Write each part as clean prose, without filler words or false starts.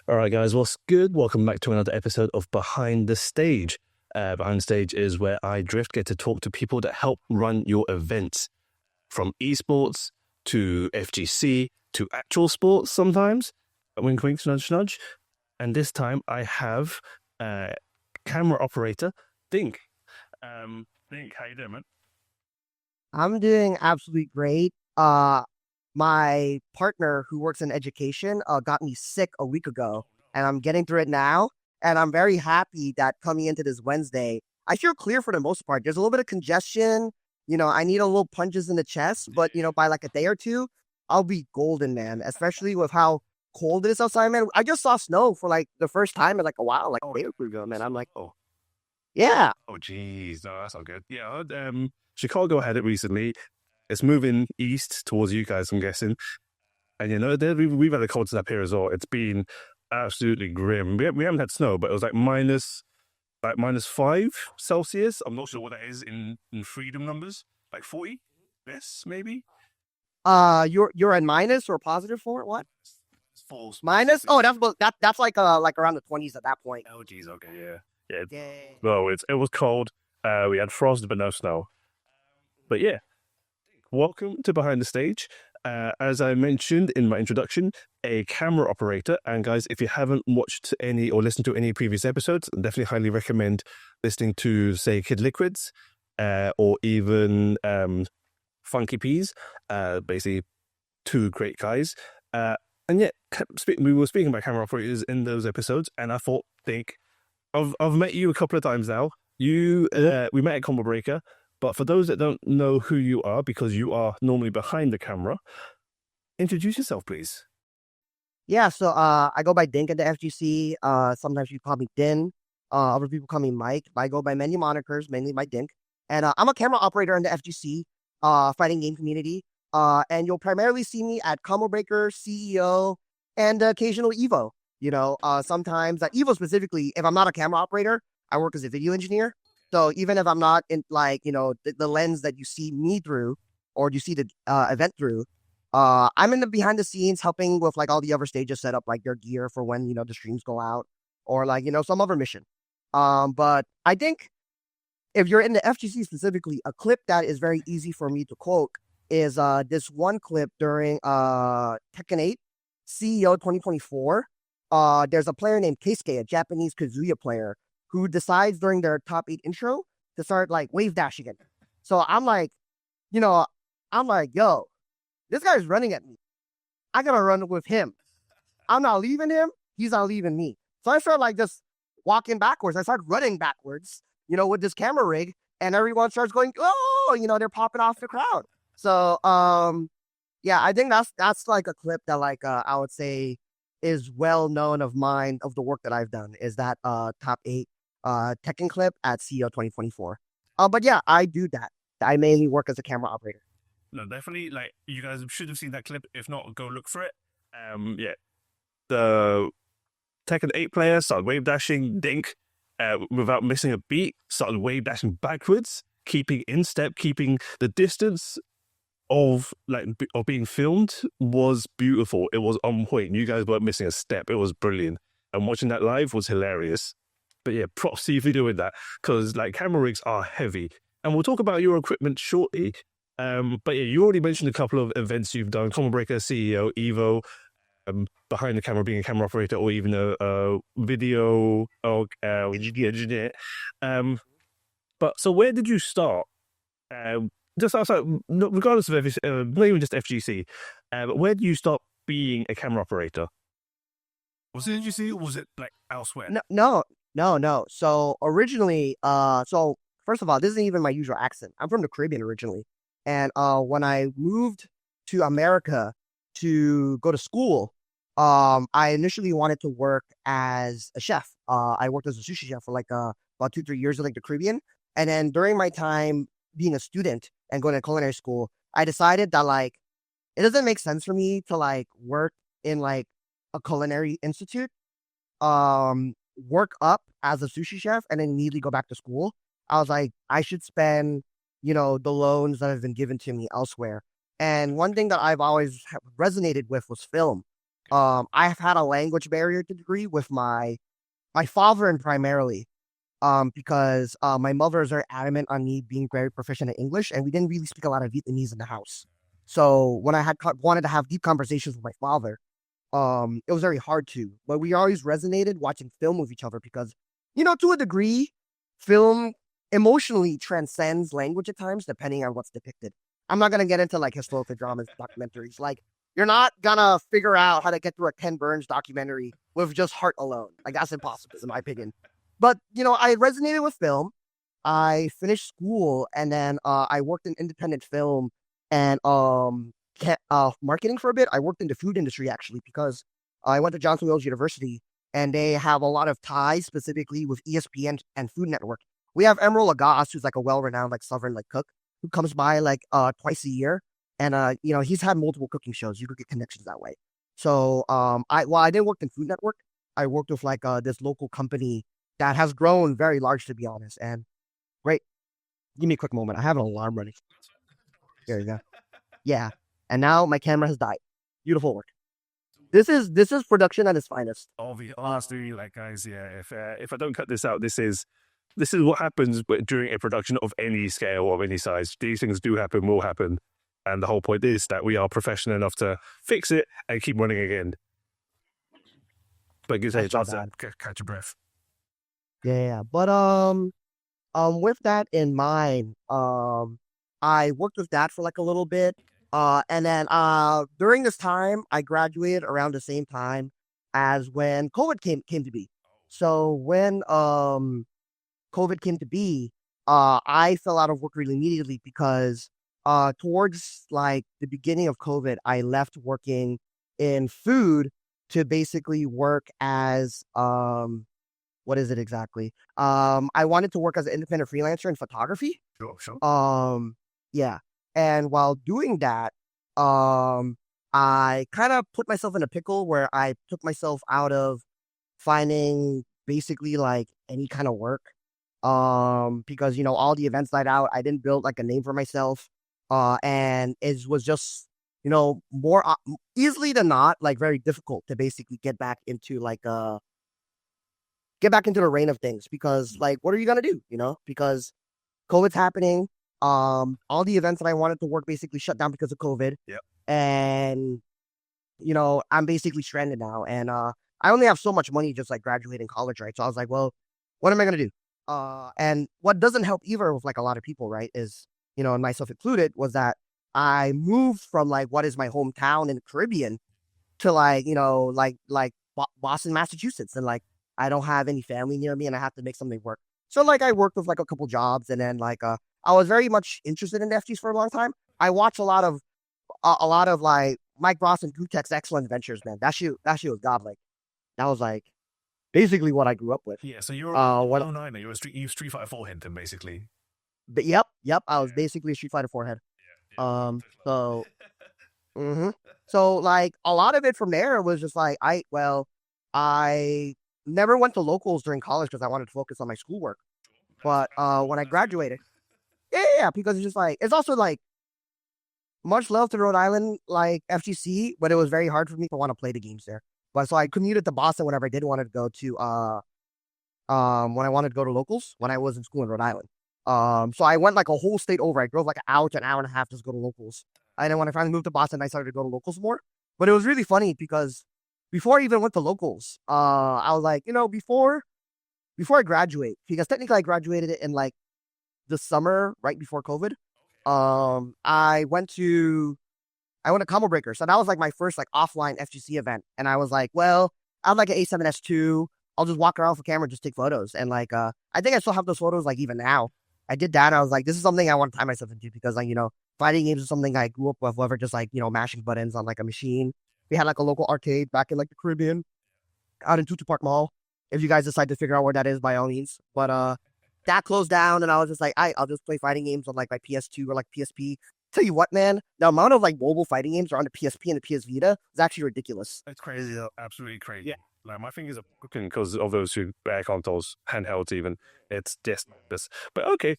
All right, guys, what's good? Welcome back to another episode of Behind the Stage. Behind the Stage is where I get to talk to people that help run your events, from esports to FGC to actual sports sometimes. Wink, wink, nudge, nudge. And this time I have camera operator Dink. Dink, how you doing, man? I'm doing absolutely great. My partner who works in education got me sick a week ago, and I'm getting through it now. And I'm very happy that coming into this Wednesday, I feel clear for the most part. There's a little bit of congestion. I need a little punches in the chest, but by like a day or two, I'll be golden, man. Especially with how cold it is outside, man. I just saw snow for like the first time in like a while, like a day or two ago, man. I'm like, Oh, yeah. oh, geez, no, that's not good. Yeah, Chicago had it recently. It's moving east towards you guys, I'm guessing. And we've had a cold snap here as well. It's been absolutely grim. We haven't had snow, but it was like -5 Celsius. I'm not sure what that is in freedom numbers. Like 40, yes, maybe. You're at minus or positive for it? What? It's false. Minus? Oh, that's like around the 20s at that point. Oh, geez, okay, yeah. Yeah. Well, it was cold. We had frost, but no snow. But yeah, welcome to Behind the Stage. As I mentioned in my introduction, a camera operator. And guys, if you haven't watched any or listened to any previous episodes, I definitely highly recommend listening to, say, Kid Liquids, or even Funky Peas. Basically, two great guys. And yet, we were speaking about camera operators in those episodes, and I think I've met you a couple of times now. We met at Combo Breaker. But for those that don't know who you are, because you are normally behind the camera, introduce yourself, please. Yeah, so I go by Dink at the FGC. Sometimes you call me Din. Other people call me Mike. I go by many monikers, mainly by Dink. And I'm a camera operator in the FGC, fighting game community. And you'll primarily see me at Combo Breaker, CEO, and occasional Evo. Sometimes at Evo specifically, if I'm not a camera operator, I work as a video engineer. So even if I'm not in the lens that you see me through or you see the event through, I'm in the behind the scenes helping with like all the other stages set up like their gear for when, the streams go out or like, some other mission. But I think if you're in the FGC specifically, a clip that is very easy for me to quote is this one clip during Tekken 8 CEO 2024. There's a player named Keisuke, a Japanese Kazuya player, who decides during their top 8 intro to start like wave dashing it. So I'm like, yo, this guy's running at me. I gotta run with him. I'm not leaving him. He's not leaving me. So I start like just walking backwards. I start running backwards, with this camera rig, and everyone starts going, oh, they're popping off the crowd. So, yeah, I think that's like a clip that like I would say is well known of mine, of the work that I've done, is that top 8 Tekken clip at CEO 2024. But yeah, I do that. I mainly work as a camera operator. No, definitely. Like, you guys should have seen that clip. If not, go look for it. Yeah, the Tekken 8 player started wave dashing. Dink, without missing a beat, started wave dashing backwards, keeping in step, keeping the distance of being filmed was beautiful. It was on point. You guys weren't missing a step. It was brilliant. And watching that live was hilarious. But yeah, props to you for doing that, because like camera rigs are heavy. And we'll talk about your equipment shortly. But yeah, you already mentioned a couple of events you've done: Combo Breaker, CEO, Evo, behind the camera being a camera operator, or even a video or engineer. But so where did you start? Just outside, regardless of not even just FGC, but where do you start being a camera operator? Was it FGC or was it like elsewhere? No. So originally, so first of all, this isn't even my usual accent. I'm from the Caribbean originally. And when I moved to America to go to school, I initially wanted to work as a chef. I worked as a sushi chef for like about 2-3 years in like the Caribbean. And then during my time being a student and going to culinary school, I decided that like it doesn't make sense for me to like work in like a culinary institute, work up as a sushi chef, and then immediately go back to school. I was like, I should spend, the loans that have been given to me elsewhere. And one thing that I've always resonated with was film. I have had a language barrier to degree with my father and primarily because my mother is very adamant on me being very proficient in English, and we didn't really speak a lot of Vietnamese in the house. So when I had wanted to have deep conversations with my father, it was very hard to. But we always resonated watching film with each other because, to a degree, film emotionally transcends language at times, depending on what's depicted. I'm not gonna get into like historical dramas, documentaries. Like you're not gonna figure out how to get through a Ken Burns documentary with just heart alone. Like that's impossible, in my opinion. But I resonated with film. I finished school and then I worked in independent film and marketing for a bit. I worked in the food industry actually because I went to Johnson Wales University and they have a lot of ties specifically with ESPN and Food Network. We have Emerald Lagasse, who's like a well-renowned like Southern like cook who comes by like twice a year, and he's had multiple cooking shows. You could get connections that way. So I didn't work in Food Network. I worked with like this local company that has grown very large, to be honest. And great, give me a quick moment. I have an alarm running. There you go. Yeah, and now my camera has died. Beautiful work. This is production at its finest. Honestly, like guys, yeah. If I don't cut this out, this is what happens during a production of any scale or any size. These things do happen, will happen, and the whole point is that we are professional enough to fix it and keep running again. But you say it's That's hard not to catch your breath. Yeah. But with that in mind, I worked with that for like a little bit. And then during this time, I graduated around the same time as when COVID came to be. So when COVID came to be, I fell out of work really immediately because towards like the beginning of COVID, I left working in food to basically work as what is it exactly? I wanted to work as an independent freelancer in photography. Sure, sure. Yeah. And while doing that, I kind of put myself in a pickle where I took myself out of finding basically like any kind of work. Because all the events died out. I didn't build like a name for myself. And it was just more easily than not like very difficult to basically get back into the reign of things because like what are you gonna do? Because COVID's happening. All the events that I wanted to work basically shut down because of COVID. Yep. And I'm basically stranded now. And I only have so much money just like graduating college, right? So I was like, well, what am I gonna do? And what doesn't help either with like a lot of people, right, is and myself included, was that I moved from like what is my hometown in the Caribbean to like Boston, Massachusetts, and like I don't have any family near me, and I have to make something work. So like I worked with like a couple jobs, and then like I was very much interested in FGs for a long time. I watched a lot of like Mike Ross and Gutek's Excellent Adventures, man. That shit was godlike. That was like basically what I grew up with. Yeah, so you're What? oh nine, you're you Street Fighter 4 hinting basically. But yep. I was Yeah, basically a Street Fighter forehead. yeah, yeah. So hmm so like a lot of it from there was just like I never went to locals during college because I wanted to focus on my schoolwork. But when I graduated, yeah, because it's just like it's also like much love to Rhode Island, like FGC, but it was very hard for me to want to play the games there. But so I commuted to Boston whenever I did want to go to when I wanted to go to locals when I was in school in Rhode Island. So I went like a whole state over. I drove like an hour to an hour and a half just to go to locals. And then when I finally moved to Boston, I started to go to locals more. But it was really funny because before I even went to locals, I was like, before I graduate, because technically I graduated in like the summer right before COVID. I went to Combo Breaker. So that was like my first like offline FGC event. And I was like, well, I have like an A7S2. I'll just walk around with a camera and just take photos. And like I think I still have those photos like even now. I did that and I was like, this is something I want to tie myself into because like, fighting games is something I grew up with, whether just like, mashing buttons on like a machine. We had like a local arcade back in like the Caribbean out in Tutu Park Mall. If you guys decide to figure out where that is, by all means. But that closed down and I was just like, I'll just play fighting games on like my PS2 or like PSP. Tell you what, man, the amount of like mobile fighting games are on the PSP and the PS Vita is actually ridiculous. It's crazy, absolutely crazy. Yeah. Like my fingers are broken because of those two air consoles, handhelds even. It's just this. But okay,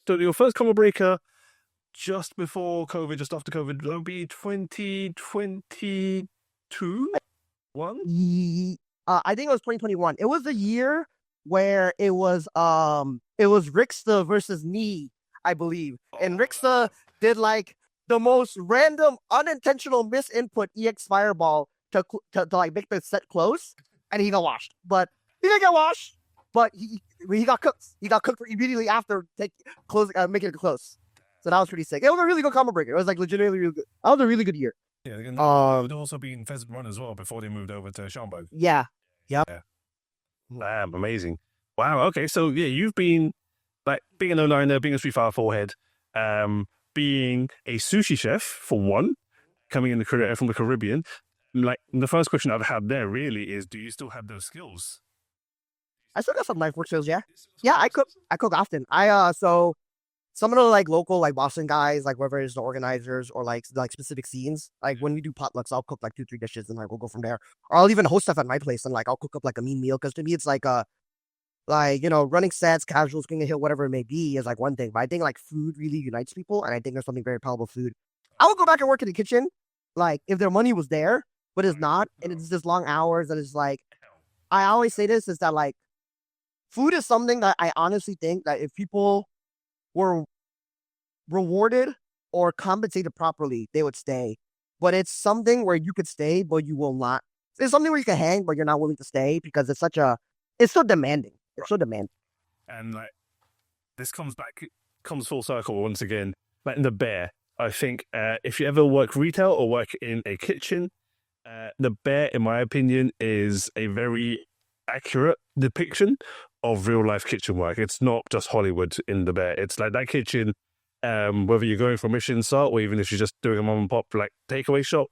so your first combo breaker just before COVID, just after COVID, that'll be 2022. One? I think it was 2021. It was the year where it was Ricksta versus me, I believe. And Ricksta did like the most random unintentional misinput EX Fireball to like make the set close, and he got washed. But he didn't get washed, but he got cooked. He got cooked immediately after making it close. So that was pretty sick. It was a really good combo breaker. It was like legitimately really good. That was a really good year. Yeah, it would also be in Pheasant Run as well before they moved over to Schaumburg. Yeah. Yep. Yeah. Damn, amazing. Wow. Okay, so yeah, you've been like being an O-liner, being a Street Fighter forehead, being a sushi chef for one, coming in from the Caribbean. Like the first question I've had there really is, do you still have those skills? I still got some knife work skills, yeah. Yeah, I cook often. So some of the like local like Boston guys, like whether it's the organizers or like specific scenes, like when we do potlucks, I'll cook like 2-3 dishes and like we'll go from there. Or I'll even host stuff at my place and like I'll cook up like a mean meal, because to me it's like running sets, casuals, king of hill, whatever it may be is like one thing. But I think like food really unites people, and I think there's something very powerful food. I would go back and work in the kitchen, like if their money was there, but it's not, and it's just long hours, and it's like I always say this is that like food is something that I honestly think that if people were rewarded or compensated properly, they would stay. But it's something where you could stay, but you will not. It's something where you can hang, but you're not willing to stay because it's so demanding. It's so demanding. And like this comes full circle once again. Like in the Bear, I think if you ever work retail or work in a kitchen, the Bear, in my opinion, is a very accurate depiction of real life kitchen work. It's not just Hollywood in the Bear. It's like that kitchen, whether you're going for a Michelin star or even if you're just doing a mom and pop like takeaway shop,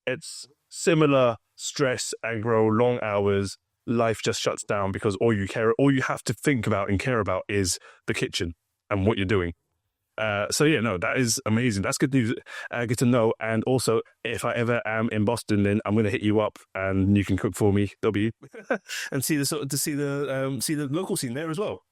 it's similar stress, aggro, long hours. Life just shuts down because all you have to think about and care about is the kitchen and what you're doing. So yeah, no, that is amazing. That's good news. Good to know. And also, if I ever am in Boston, then I'm gonna hit you up and you can cook for me. And see the local scene there as well.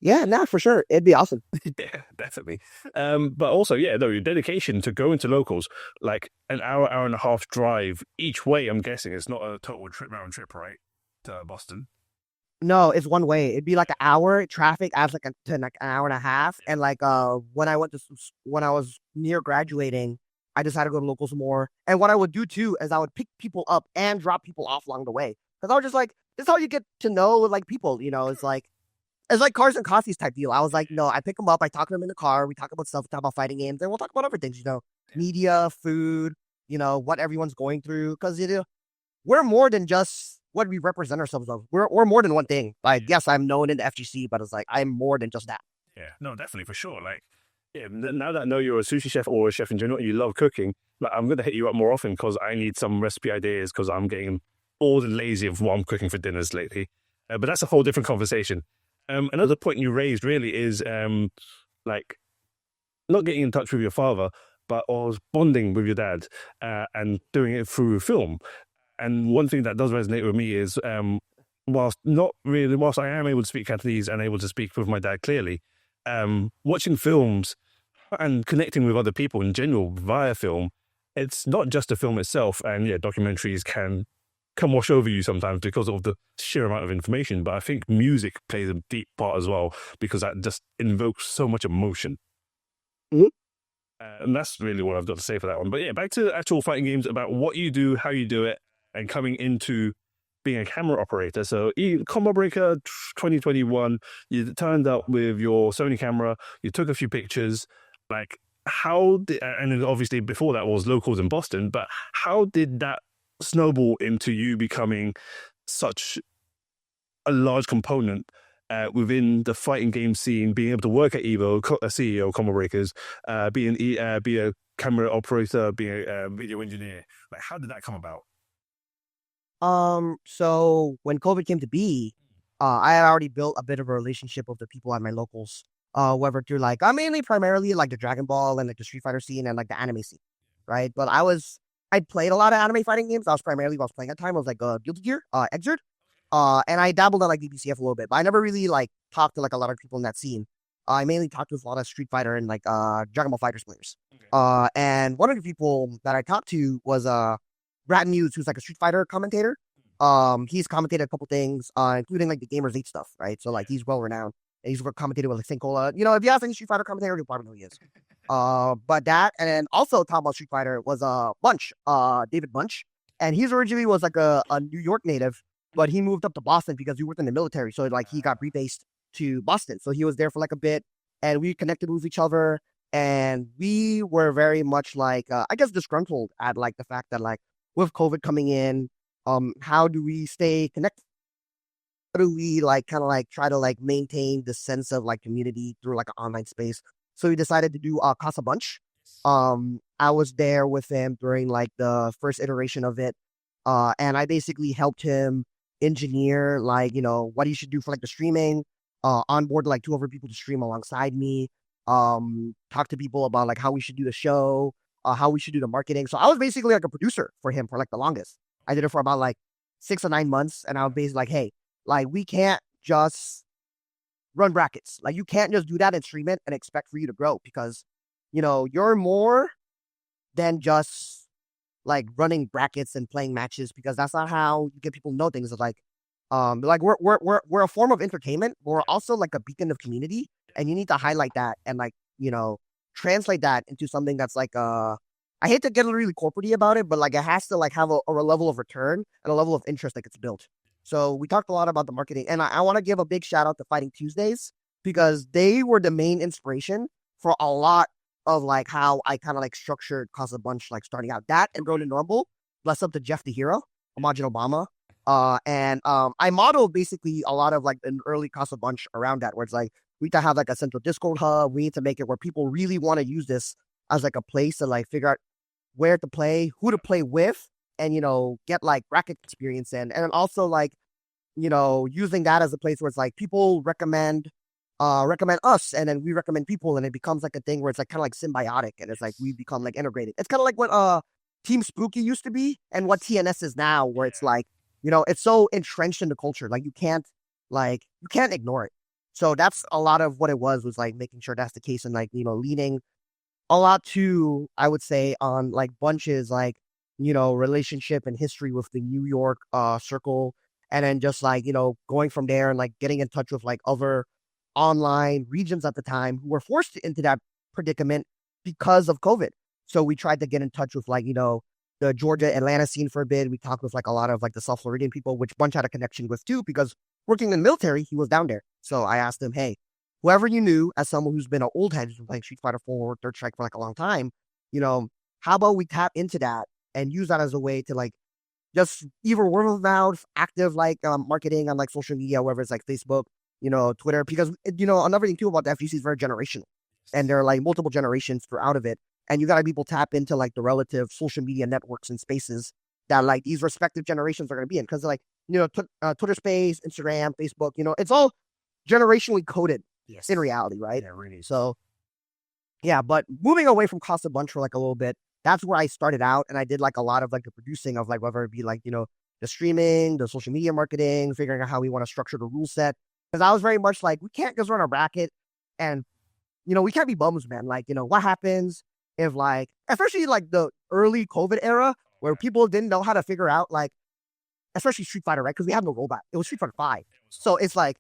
Yeah, nah, for sure. It'd be awesome. Yeah, definitely. But also, yeah, though, your dedication to going to locals, like an hour and a half drive each way, I'm guessing it's not a total round trip, right? To Boston. No, it's one way. It'd be like an hour. Traffic adds like an hour and a half. And like when I was near graduating, I decided to go to locals more. And what I would do too is I would pick people up and drop people off along the way. Because I was just like, this is how you get to know like people, it's like Cars and Coffees type deal. I was like, no, I pick them up, I talk to them in the car, we talk about stuff, we talk about fighting games, and we'll talk about other things, media, food, what everyone's going through. Because we're more than just what we represent ourselves of. We're more than one thing. Like, yes, I'm known in the FGC, but it's like I'm more than just that. Yeah, no, definitely, for sure. Like, yeah, now that I know you're a sushi chef or a chef in general, and you love cooking, like, I'm gonna hit you up more often because I need some recipe ideas because I'm getting bored and lazy of what I'm cooking for dinners lately. But that's a whole different conversation. Another point you raised really is like not getting in touch with your father, but was bonding with your dad and doing it through film. And one thing that does resonate with me is whilst I am able to speak Cantonese and able to speak with my dad clearly, watching films and connecting with other people in general via film, it's not just the film itself. And yeah, documentaries can wash over you sometimes because of the sheer amount of information. But I think music plays a deep part as well because that just invokes so much emotion. Mm-hmm. And that's really what I've got to say for that one. But yeah, back to actual fighting games, about what you do, how you do it, and coming into being a camera operator. So Combo Breaker 2021, you turned up with your Sony camera, you took a few pictures. Like, and obviously before that was locals in Boston, but how did that snowball into you becoming such a large component within the fighting game scene, being able to work at Evo, a CEO, Combo Breakers, be a camera operator, be a video engineer? Like, how did that come about? So when COVID came to be, I had already built a bit of a relationship with the people at my locals. Whether through like, primarily like the Dragon Ball and like the Street Fighter scene and like the anime scene, right? But I played a lot of anime fighting games. What I was playing at the time was like Guilty Gear, Xrd, and I dabbled in like BBCF a little bit, but I never really like talked to like a lot of people in that scene. I mainly talked with a lot of Street Fighter and like Dragon Ball FighterZ players. And one of the people that I talked to was Brad Muse, who's like a Street Fighter commentator. He's commentated a couple things, including like the Gamers 8 stuff, right? So like he's well renowned. And he's commentated with like Sinkola. You know, if you ask any Street Fighter commentator, you'll probably know who he is. But that, and then also talking about Street Fighter was Bunch, David Bunch. And he's originally was like a New York native, but he moved up to Boston because he worked in the military. So like he got rebased to Boston. So he was there for like a bit, and we connected with each other. And we were very much like, I guess, disgruntled at like the fact that like with COVID coming in, how do we stay connected? How do we like kind of like try to like maintain the sense of like community through like an online space? So we decided to do Casa Bunch. I was there with him during like the first iteration of it. And I basically helped him engineer like, you know, what he should do for like the streaming, onboard like 2 other people to stream alongside me, talk to people about like how we should do the show, how we should do the marketing. So I was basically like a producer for him for like the longest. I did it for about like 6 or 9 months. And I was basically like, hey, like we can't just run brackets. Like you can't just do that and stream it and expect for you to grow, because, you know, you're more than just like running brackets and playing matches, because that's not how you get people to know things. It's like we're a form of entertainment. But we're also like a beacon of community, and you need to highlight that and like, you know, translate that into something that's like I hate to get really corporate-y about it, but like it has to like have a level of return and a level of interest that gets built. So we talked a lot about the marketing, and I want to give a big shout out to Fighting Tuesdays, because they were the main inspiration for a lot of like how I kind of like structured Casa Bunch, like starting out. That and Road to Normal, bless up to Jeff the Hero, Imagine Obama. And I modeled basically a lot of like an early Casa Bunch around that, where it's like we need to have like a central Discord hub. We need to make it where people really want to use this as like a place to like figure out where to play, who to play with, and, you know, get like bracket experience in. And also like, you know, using that as a place where it's like people recommend us, and then we recommend people, and it becomes like a thing where it's like kind of like symbiotic, and it's like we become like integrated. It's kind of like what Team Spooky used to be and what TNS is now, where it's like, you know, it's so entrenched in the culture, like you can't ignore it. So that's a lot of what it was like making sure that's the case, and like, you know, leaning a lot to, I would say, on like Bunch's like, you know, relationship and history with the New York circle, and then just like, you know, going from there and like getting in touch with like other online regions at the time who were forced into that predicament because of COVID. So we tried to get in touch with like, you know, the Georgia, Atlanta scene for a bit. We talked with like a lot of like the South Floridian people, which Bunch had a connection with too, because working in the military, he was down there. So I asked him, hey, whoever you knew as someone who's been an old head, who's been playing Street Fighter 4, Third Strike for like a long time, you know, how about we tap into that and use that as a way to like just either word of mouth, active like marketing on like social media, whether it's like Facebook, you know, Twitter, because, you know, another thing too about the FGC is very generational, and there are like multiple generations throughout of it. And you got to be able to tap into like the relative social media networks and spaces that like these respective generations are going to be in. Cause like, you know, Twitter space, Instagram, Facebook, you know, it's all generationally coded in reality, right? Yeah, really. So yeah, but moving away from Casa Bunch for like a little bit, that's where I started out. And I did like a lot of like the producing of like, whether it be like, you know, the streaming, the social media marketing, figuring out how we want to structure the rule set. Cause I was very much like, we can't just run a bracket, and, you know, we can't be bums, man. Like, you know, what happens if like, especially like the early COVID era where people didn't know how to figure out like, especially Street Fighter, right? Cause we had no rollback. It was Street Fighter 5. So it's like,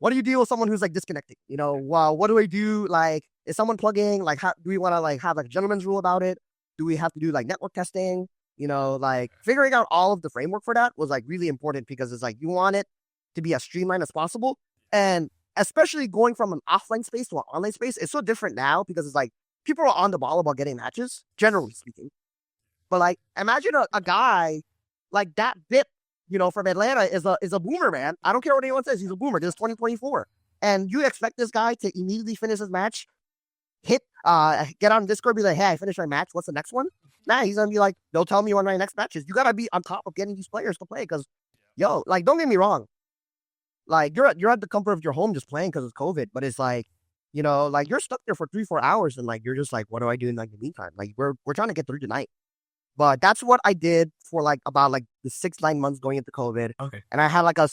what do you deal with someone who's like disconnecting? You know, well, what do I do? Like, is someone plugging? Like, how do we want to like have like a gentleman's rule about it? Do we have to do like network testing? You know, like figuring out all of the framework for that was like really important, because it's like you want it to be as streamlined as possible. And especially going from an offline space to an online space, it's so different now, because it's like people are on the ball about getting matches, generally speaking. But like, imagine a guy like that Bip, you know, from Atlanta is a boomer, man. I don't care what anyone says. He's a boomer. This is 2024. And you expect this guy to immediately finish his match, get on Discord, be like, hey, I finished my match. What's the next one? Nah, he's going to be like, they'll tell me when my next match is. You got to be on top of getting these players to play, because, yo, like, don't get me wrong. Like, you're at the comfort of your home just playing because of COVID. But it's like, you know, like, you're stuck there for 3-4 hours, and like, you're just like, what do I do in like the meantime? Like, we're trying to get through tonight. But that's what I did for like about like the 6-9 months going into COVID. Okay. And I had like a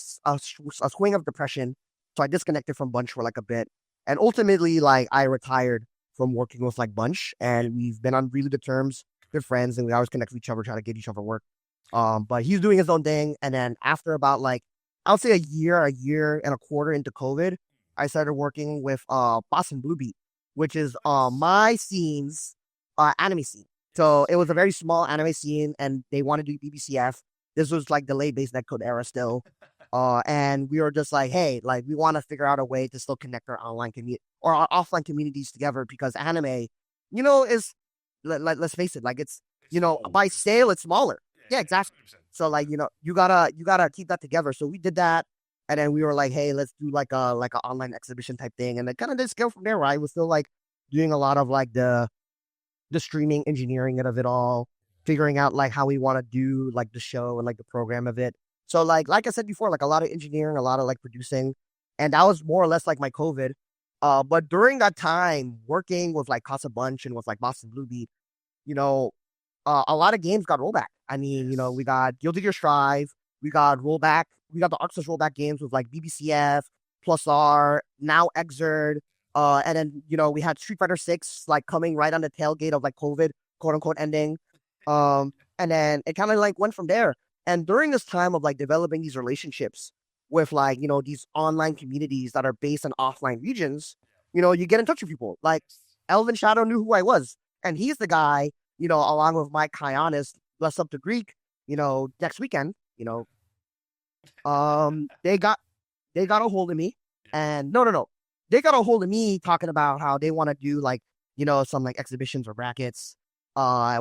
swing of depression. So I disconnected from Bunch for like a bit. And ultimately, like, I retired from working with like Bunch, and we've been on really good terms. good friends, and we always connect with each other, try to get each other work. But he's doing his own thing, and then after about like I would say a year and a quarter into COVID, I started working with Boston Blue Beat, which is my scene's anime scene. So it was a very small anime scene, and they wanted to do BBCF. This was like the late base netcode era still. And we were just like, hey, like we want to figure out a way to still connect our online community or our offline communities together because anime, is let's face it, like it's by sale it's smaller. Yeah, exactly. So like you gotta keep that together. So we did that, and then we were like, hey, let's do like a online exhibition type thing, and then kind of just go from there. Right, we're still like doing a lot of like the streaming engineering of it all, figuring out like how we want to do like the show and like the program of it. So like I said before, like a lot of engineering, a lot of like producing, and that was more or less like my COVID. But during that time, working with like Casa Bunch and with like Boston Blue Beat, a lot of games got rollback. I mean, we got Guilty Gear Strive, we got rollback, we got the Arxis rollback games with like BBCF, Plus R, now Exerd, and then we had Street Fighter 6 like coming right on the tailgate of like COVID, quote unquote, ending. And then it kind of like went from there. And during this time of like developing these relationships with like, these online communities that are based in offline regions, you get in touch with people. Like Elvin Shadow knew who I was. And he's the guy, along with Mike Kyanis, bless up to Greek, next weekend, they got a hold of me. And no. They got a hold of me talking about how they want to do like, some like exhibitions or brackets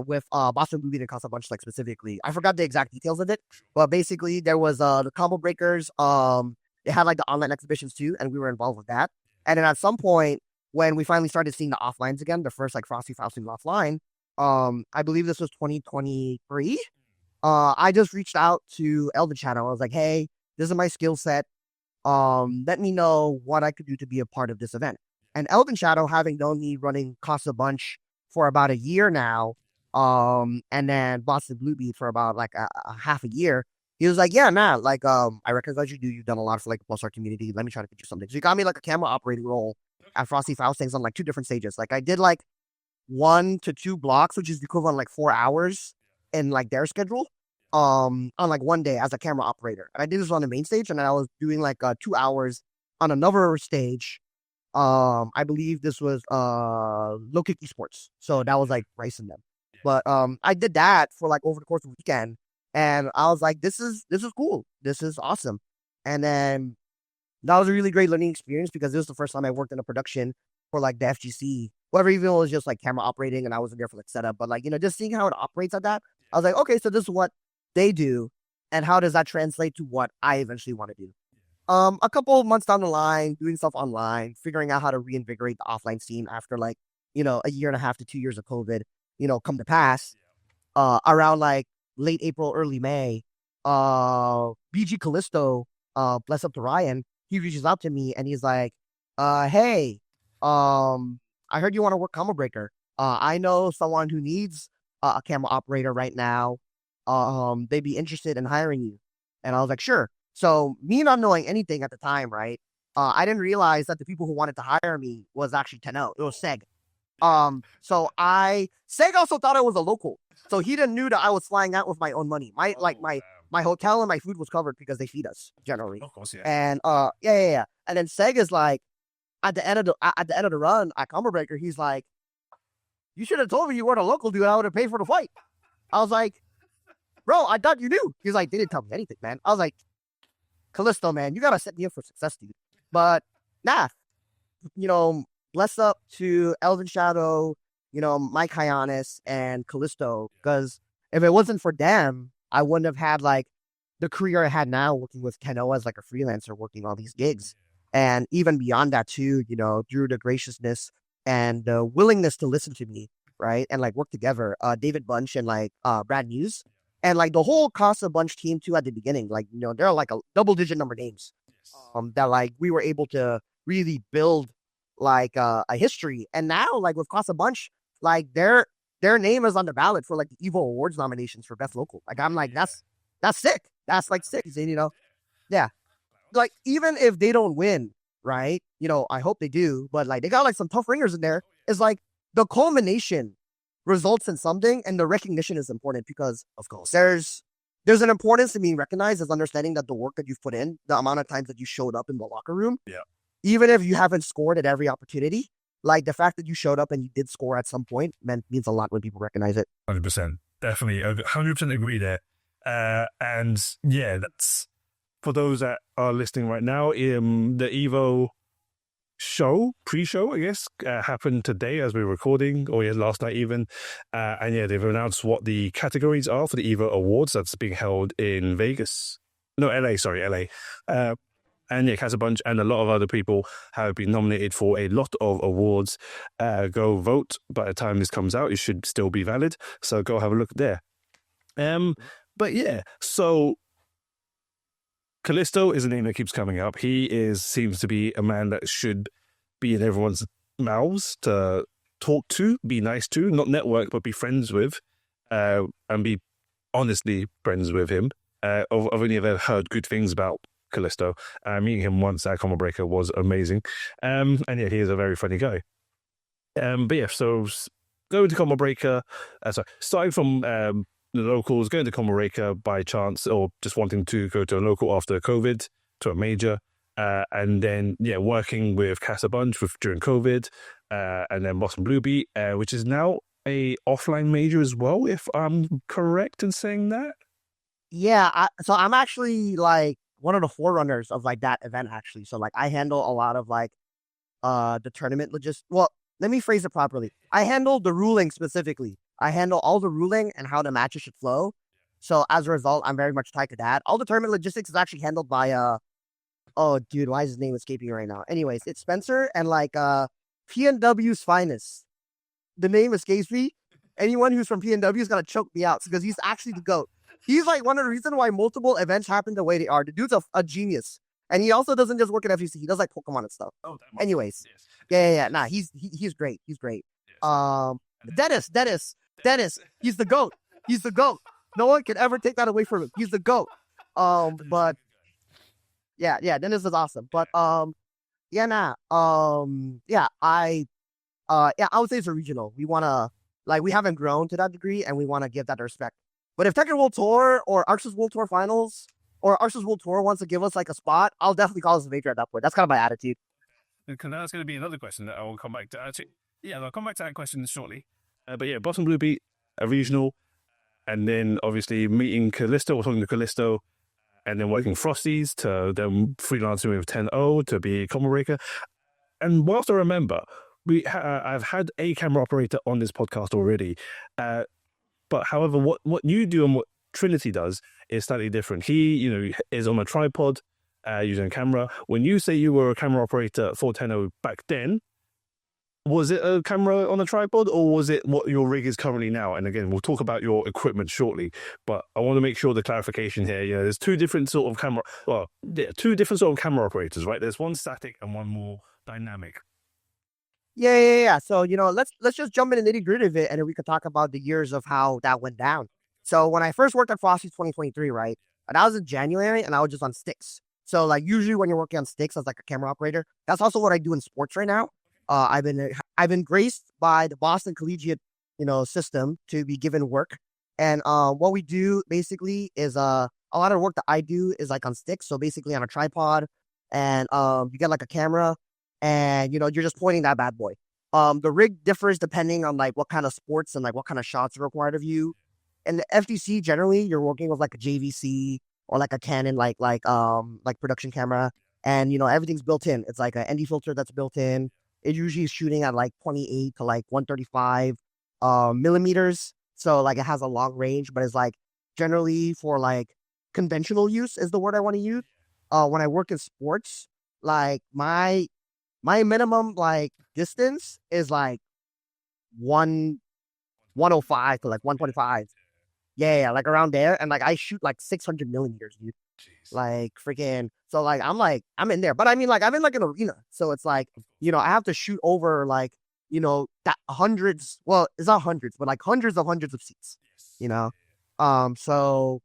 with Boston Blue Beat and Casa Bunch, like specifically. I forgot the exact details of it, but basically there was the Combo Breakers. They had like the online exhibitions too, and we were involved with that. And then at some point, when we finally started seeing the offlines again, the first like Frosty Fausting offline, I believe this was 2023. I just reached out to Elvin Channel. I was like, hey, this is my skill set. Let me know what I could do to be a part of this event. And Elvin Shadow, having known me running Casa Bunch for about a year now, and then Boston Blue Beat for about like a half a year, he was like, yeah, nah, like, I recognize you've done a lot for like the Plus R community. Let me try to get you something. So he got me like a camera operating role at Frosty Faustings on like 2 different stages. Like I did like 1 to 2 blocks, which is the equivalent of like 4 hours in like their schedule, on like one day as a camera operator. And I did this on the main stage, and then I was doing like 2 hours on another stage. I believe this was Low Kick Esports. So that was like Rice and them. But I did that for like over the course of the weekend, and I was like, this is cool. This is awesome. And then that was a really great learning experience because this was the first time I worked in a production for like the FGC. Whether even it was just like camera operating and I wasn't there for like setup, but like, just seeing how it operates at that, I was like, okay, so this is what they do, and how does that translate to what I eventually want to do? A couple of months down the line, doing stuff online, figuring out how to reinvigorate the offline scene after like, a year and a half to 2 years of COVID, come to pass. Around like late April, early May, BG Callisto, bless up to Ryan, he reaches out to me and he's like, hey, I heard you want to work Combo Breaker. I know someone who needs a camera operator right now. They'd be interested in hiring you. And I was like, sure. So me not knowing anything at the time, right? I didn't realize that the people who wanted to hire me was actually Tenno. It was Seg. Seg also thought I was a local. So he didn't knew that I was flying out with my own money. My hotel and my food was covered because they feed us generally. Of course, yeah. And yeah. And then Seg is like, at the end of the run at Combo Breaker, he's like, you should have told me you weren't a local dude. I would have paid for the flight. I was like, bro, I thought you knew. He's like, they didn't tell me anything, man. I was like, Callisto, man, you gotta set me up for success, dude. But nah, bless up to Elvin Shadow, Mike Hyannis and Callisto, because if it wasn't for them, I wouldn't have had like the career I had now working with Tenno as like a freelancer, working all these gigs. And even beyond that too, through the graciousness and the willingness to listen to me, right? And like work together, David Bunch and like Brad News. And like the whole Casa Bunch team too at the beginning, like, they're like a double-digit number names. That like we were able to really build like a history. And now like with Casa Bunch, like their name is on the ballot for like the Evo Awards nominations for Best Local. Like I'm like, that's sick. That's like sick. And, yeah. Like even if they don't win, right? I hope they do, but like they got like some tough ringers in there. It's like the culmination results in something, and the recognition is important because Of course. there's an importance to being recognized as understanding that the work that you've put in, the amount of times that you showed up in the locker room, Yeah. even if you haven't scored at every opportunity, like the fact that you showed up and you did score at some point means a lot when people recognize it. 100%. Definitely. 100% agree there. And yeah, that's for those that are listening right now. The Evo pre-show, I guess, happened today as we're recording, or last night even. And yeah, they've announced what the categories are for the Evo Awards that's being held in Vegas. No, LA, sorry, LA. And yeah, Casa Bunch and a lot of other people have been nominated for a lot of awards. Go vote. By the time this comes out, it should still be valid. So go have a look there. But yeah, so Callisto is a name that keeps coming up. He seems to be a man that should be in everyone's mouths to talk to, be nice to, not network, but be friends with, and be honestly friends with him. I've only ever heard good things about Callisto. Meeting him once at Combo Breaker was amazing. And yeah, he is a very funny guy. But yeah, so going to Combo Breaker, starting from the locals, going to Combo Breaker by chance, or just wanting to go to a local after COVID, to a major, and then yeah, working with Casa Bunch during COVID, and then Boston Blue Beat, which is now a offline major as well, if I'm correct in saying that. Yeah, so I'm actually like one of the forerunners of like that event actually. So like I handle a lot of like the tournament well, let me phrase it properly. I handle the ruling specifically. I handle all the ruling and how the matches should flow. So as a result, I'm very much tied to that. All the tournament logistics is actually handled by oh dude, why is his name escaping me right now? Anyways, it's Spencer and like PNW's finest. The name escapes me. Anyone who's from PNW is gonna choke me out because he's actually the GOAT. He's like one of the reasons why multiple events happen the way they are. The dude's a genius. And he also doesn't just work at FGC. He does like Pokemon and stuff. Oh, anyways. Yes. Yeah. Nah, he's great. He's great. Yes. Dennis. He's the GOAT. He's the GOAT. No one can ever take that away from him. He's the GOAT. But yeah, Dennis is awesome. But I would say it's a regional. We wanna we haven't grown to that degree and we wanna give that respect. But if Tekken World Tour or Arceus World Tour Finals or Arceus World Tour wants to give us like a spot, I'll definitely call us a major at that point. That's kind of my attitude. Because that's going to be another question that I will come back to. Actually, yeah, I'll come back to that question shortly. But yeah, Boston Blue Beat, a regional, and then obviously meeting Callisto or talking to Callisto, and then working Frosties to then freelancing with 10-0 to be Combo Breaker. And whilst I remember, I've had a camera operator on this podcast already. But however, what you do and what Trinity does is slightly different. He, is on a tripod using a camera. When you say you were a camera operator for 10-0 back then, was it a camera on a tripod or was it what your rig is currently now? And again, we'll talk about your equipment shortly, but I want to make sure the clarification here. There's two different sort of camera operators, right? There's one static and one more dynamic. Yeah. So, let's just jump in the nitty gritty of it and then we could talk about the years of how that went down. So when I first worked at Frosties 2023, right? And that was in January and I was just on sticks. So like usually when you're working on sticks as like a camera operator, that's also what I do in sports right now. I've been graced by the Boston Collegiate, system to be given work. And what we do basically is a lot of the work that I do is like on sticks. So basically on a tripod and you get like a camera and you're just pointing that bad boy. The rig differs depending on like what kind of sports and like what kind of shots are required of you. And the FTC generally you're working with like a JVC or like a Canon like production camera, and everything's built in. It's like an ND filter that's built in. It usually is shooting at like 28 to like 135 millimeters. So like it has a long range, but it's like generally for like conventional use is the word I want to use. When I work in sports, like my minimum like distance is like 105 to like 125. Yeah, like around there. And like I shoot like 600 millimeters, dude. Jeez. Like freaking. So like I'm in there. But I mean like I'm in like an arena. So it's like, I have to shoot over like, that hundreds. Well, it's not hundreds, but like hundreds of seats. Yes. So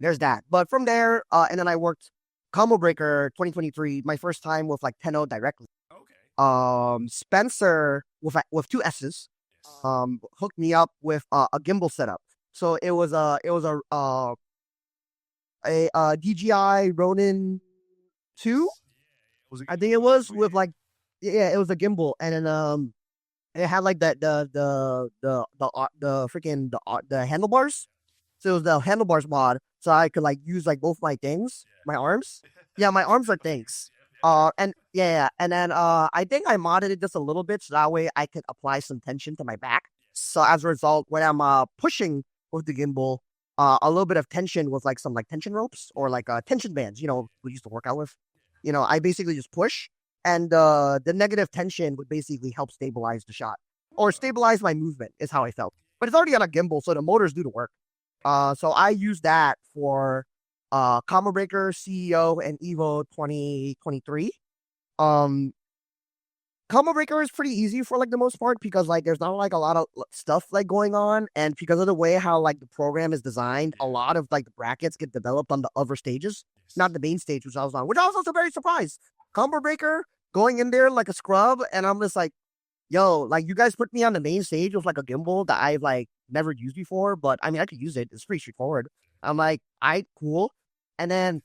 there's that. But from there, and then I worked Combo Breaker 2023, my first time with like 10-0 directly. Okay. Spencer with two S's. hooked me up with a gimbal setup. So it was a DJI Ronin 2, Was it I think it was, with sweet? like, yeah, it was a gimbal, and then it had like the handlebars. So it was the handlebars mod, so I could like use like both my things, my arms. Yeah, my arms are things. And yeah, and then I think I modded it just a little bit so that way I could apply some tension to my back. So as a result, when I'm pushing with the gimbal, a little bit of tension with like some like tension ropes or like tension bands, we used to work out with. I basically just push, and the negative tension would basically help stabilize the shot or stabilize my movement is how I felt. But it's already on a gimbal, so the motors do the work. So I use that for Combo Breaker, CEO, and Evo 2023. Um, Combo Breaker is pretty easy for like the most part because like there's not like a lot of stuff like going on, and because of the way how like the program is designed, a lot of like the brackets get developed on the other stages, not the main stage which I was on, which I was also very surprised. Combo Breaker going in there like a scrub, and I'm just like, yo, like you guys put me on the main stage with like a gimbal that I've like never used before, but I mean I could use it. It's pretty straightforward. I'm like, cool. And then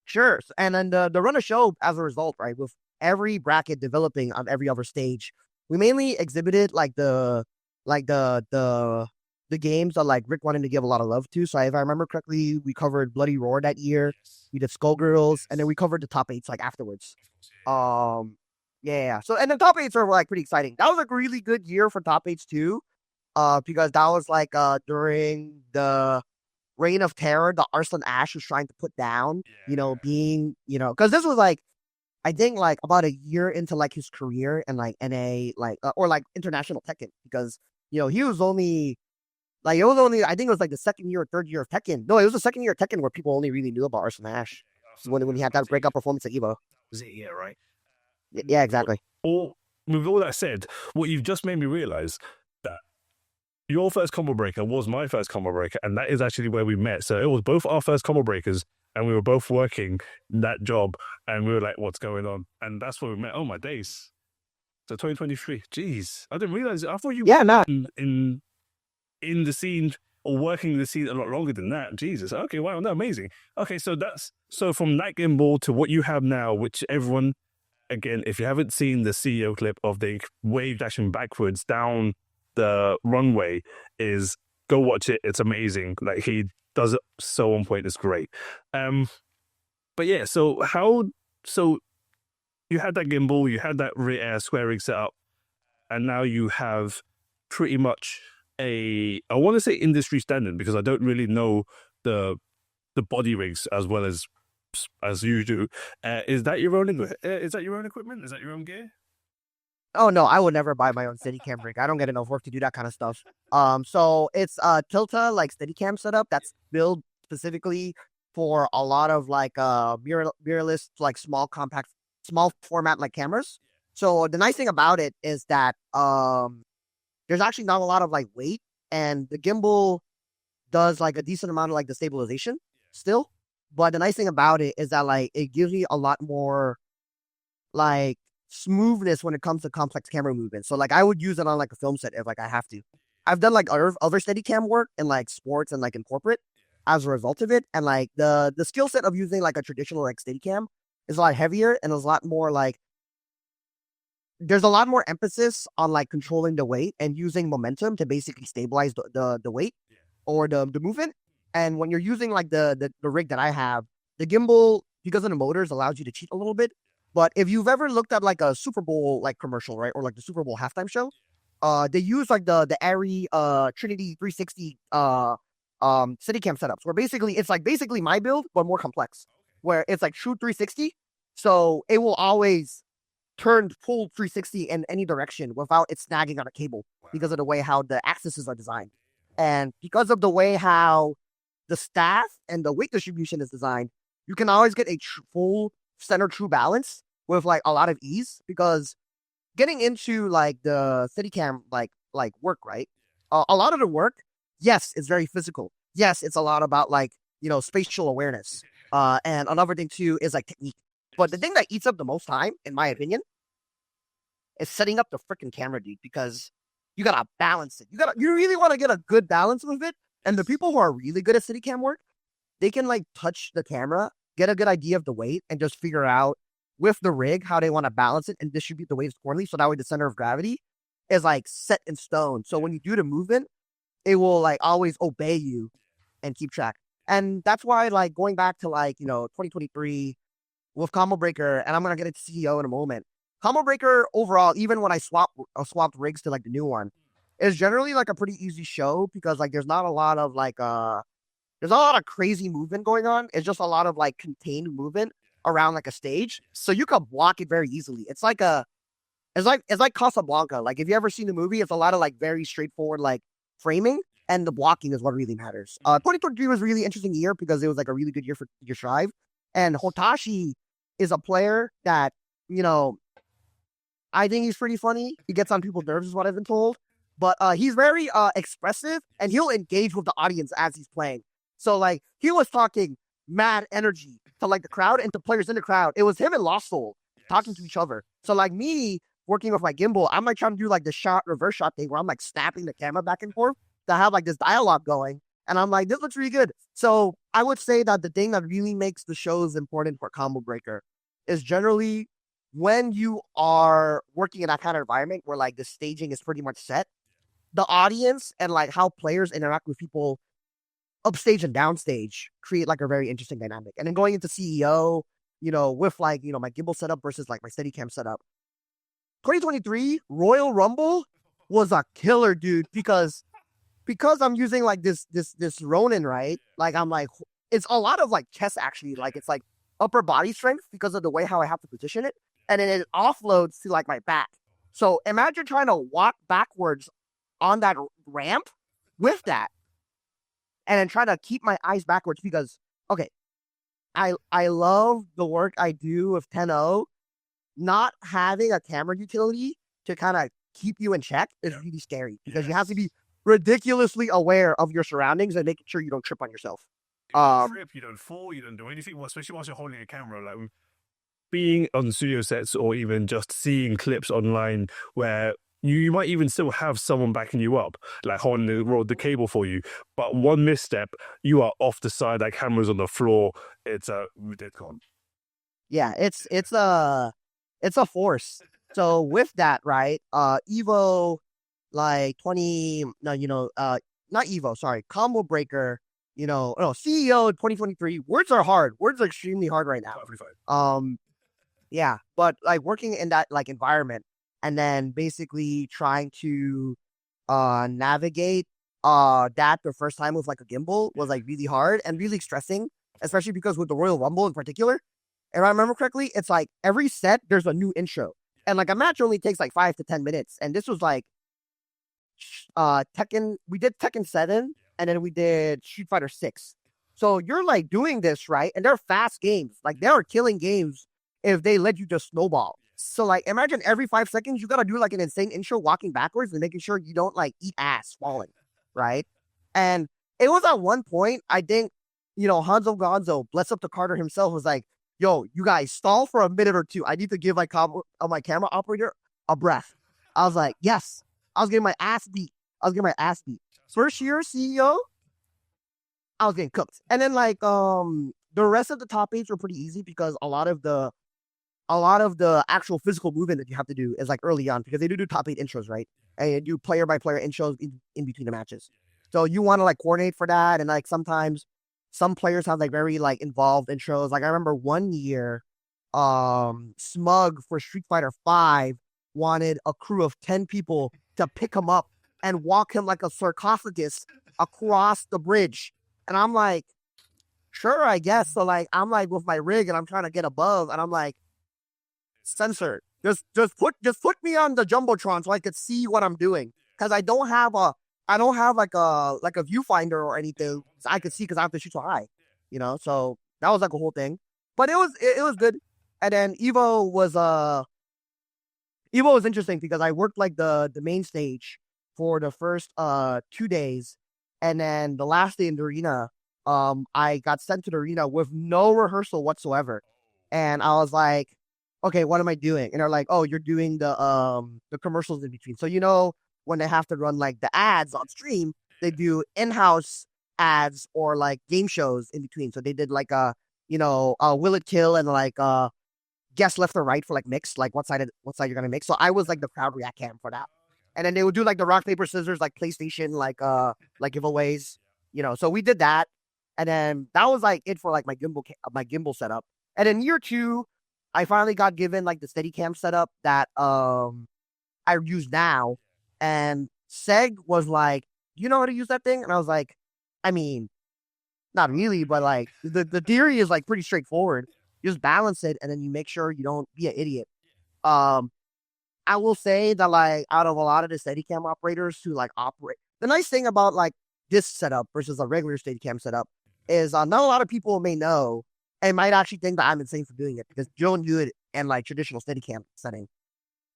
sure. And then the run of show as a result, right, with every bracket developing on every other stage, we mainly exhibited like the games that like Rick wanted to give a lot of love to. So if I remember correctly, we covered Bloody Roar that year. We did Skullgirls, and then we covered the top eights like afterwards. Um, yeah. So and the top eights are like pretty exciting. That was a really good year for top eights too. Because that was like during the reign of terror that Arslan Ash was trying to put down. Being because this was like I think like about a year into like his career and like NA like or like international Tekken because he was only like it was only I think it was like the second year or third year of Tekken. No, it was the second year of Tekken where people only really knew about Arslan Ash when he had that breakout performance at Evo. Was it? Yeah, right. Yeah, exactly. All with all that said, what you've just made me realize that your first combo breaker was my first combo breaker, and that is actually where we met. So it was both our first combo breakers, and we were both working that job, and we were like, "What's going on?" And that's where we met. Oh my days! So 2023. Jeez, I didn't realize. I thought you Yeah, nah. in the scene or working the scene a lot longer than that. Jesus. Okay, wow, no, amazing. Okay, so from that gimbal to what you have now, which everyone, again, if you haven't seen the CEO clip of the wave dashing backwards down the runway, is go watch it. It's amazing. Like he does it so on point. It's great. But yeah, so you had that gimbal, you had that rear air square rig set up, and now you have pretty much I want to say industry standard because I don't really know the body rigs as well as you do. Is that your own? Is that your own equipment? Is that your own gear? Oh no, I would never buy my own Steadicam rig. I don't get enough work to do that kind of stuff. So it's Tilta like Steadicam setup that's built specifically for a lot of like mirrorless like small format like cameras. So the nice thing about it is that there's actually not a lot of like weight, and the gimbal does like a decent amount of like the stabilization still. But the nice thing about it is that like it gives you a lot more like smoothness when it comes to complex camera movement. So like I would use it on like a film set if like I have to. I've done like other Steadicam work in like sports and like in corporate as a result of it, and like the skill set of using like a traditional like Steadicam is a lot heavier and there's a lot more like there's a lot more emphasis on like controlling the weight and using momentum to basically stabilize the weight or the movement. And when you're using like the rig that I have, the gimbal, because of the motors, allows you to cheat a little bit. But if you've ever looked at like a Super Bowl like commercial, right, or like the Super Bowl halftime show, they use like the Airy Trinity 360 Steadicam setups, where basically it's like basically my build but more complex, where it's like true 360, so it will always turn full 360 in any direction without it snagging on a cable because of the way how the axes are designed, and because of the way how the staff and the weight distribution is designed, you can always get a full center true balance with like a lot of ease. Because getting into like the Steadicam like work, right? A lot of the work, yes, it's very physical. Yes, it's a lot about like spatial awareness. And another thing too is like technique. But the thing that eats up the most time, in my opinion, is setting up the freaking camera, dude, because you gotta balance it. You really want to get a good balance with it. And the people who are really good at city cam work, they can like touch the camera, get a good idea of the weight, and just figure out with the rig how they want to balance it and distribute the weights accordingly. So that way the center of gravity is like set in stone. So when you do the movement, it will like always obey you and keep track. And that's why, like, going back to like, 2023 with Combo Breaker, and I'm gonna get into CEO in a moment. Combo Breaker overall, even when I swapped rigs to like the new one, is generally like a pretty easy show because like there's not a lot of like there's not a lot of crazy movement going on. It's just a lot of like contained movement around like a stage. So you can block it very easily. It's like Casablanca. Like if you ever seen the movie, it's a lot of like very straightforward like framing, and the blocking is what really matters. 2023 was a really interesting year because it was like a really good year for your Strive. And Hotashi is a player that, I think he's pretty funny. He gets on people's nerves is what I've been told. But he's very expressive, and he'll engage with the audience as he's playing. So like he was talking mad energy to like the crowd and to players in the crowd. It was him and Lost Soul talking to each other. So like me working with my gimbal, I'm like trying to do like the reverse shot thing where I'm like snapping the camera back and forth to have like this dialogue going. And I'm like, this looks really good. So I would say that the thing that really makes the shows important for Combo Breaker is generally when you are working in that kind of environment where like the staging is pretty much set, the audience and like how players interact with people upstage and downstage create like a very interesting dynamic. And then going into CEO, with like, my gimbal setup versus like my Steadicam setup. 2023 Royal Rumble was a killer, dude, because I'm using like this Ronin, right? Like I'm like, it's a lot of like chest actually. Like it's like upper body strength because of the way how I have to position it. And then it offloads to like my back. So imagine trying to walk backwards on that ramp with that. And then try to keep my eyes backwards because, okay, I love the work I do with 10.0. Not having a camera utility to kind of keep you in check is really scary because you have to be ridiculously aware of your surroundings and making sure you don't trip on yourself. You don't trip, you don't fall, you don't do anything. Well, especially once you're holding a camera, like being on studio sets or even just seeing clips online where you might even still have someone backing you up, like holding the cable for you. But one misstep, you are off the side, that camera's on the floor. It's gone. Yeah, it's a force. So with that, right? Evo, like 20, no, not Evo, sorry, Combo Breaker, CEO in 2023. Words are hard. Words are extremely hard right now. Yeah, but like working in that like environment and then basically trying to navigate that the first time with like a gimbal was like really hard and really stressing, especially because with the Royal Rumble in particular, if I remember correctly, it's like every set there's a new intro. And like a match only takes like 5 to 10 minutes. And this was like we did Tekken 7 and then we did Street Fighter 6. So you're like doing this, right? And they're fast games. Like they are killing games if they let you just snowball. So like imagine every 5 seconds you gotta do like an insane intro walking backwards and making sure you don't like eat ass falling, right? And it was at one point, I think, Hanzo Gonzo, bless up to Carter himself, was like, yo, you guys stall for a minute or two. I need to give my camera operator a breath. I was like, yes. I was getting my ass beat. First year CEO, I was getting cooked. And then like the rest of the top 8s were pretty easy because a lot of the actual physical movement that you have to do is like early on because they do top 8 intros, right? And you do player by player intros in between the matches. So you want to like coordinate for that. And like sometimes some players have like very like involved intros. Like I remember one year, Smug for Street Fighter 5 wanted a crew of 10 people to pick him up and walk him like a sarcophagus across the bridge. And I'm like, sure, I guess. So like I'm like with my rig and I'm trying to get above and I'm like, censored. Just put me on the Jumbotron so I could see what I'm doing. Cause I don't have like a viewfinder or anything so I could see because I have to shoot so high. So that was like a whole thing. But it was good. And then Evo was interesting because I worked like the main stage for the first 2 days. And then the last day in the arena, I got sent to the arena with no rehearsal whatsoever. And I was like, okay, what am I doing? And they're like, oh, you're doing the commercials in between. So when they have to run like the ads on stream, they do in-house ads or like game shows in between. So they did like Will It Kill and like guess left or right for like mix, like what side you're gonna mix. So I was like the crowd react cam for that. And then they would do like the rock, paper, scissors, like PlayStation, like giveaways, So we did that. And then that was like it for like my gimbal setup. And then year two, I finally got given like the Steadicam setup that I use now. And Seg was like, you know how to use that thing? And I was like, I mean, not really, but like the theory is like pretty straightforward. You just balance it and then you make sure you don't be an idiot. Um, I will say that like out of a lot of the Steadicam operators who like operate, the nice thing about like this setup versus a regular Steadicam setup is not a lot of people may know and might actually think that I'm insane for doing it because you don't do it in like traditional Steadicam setting.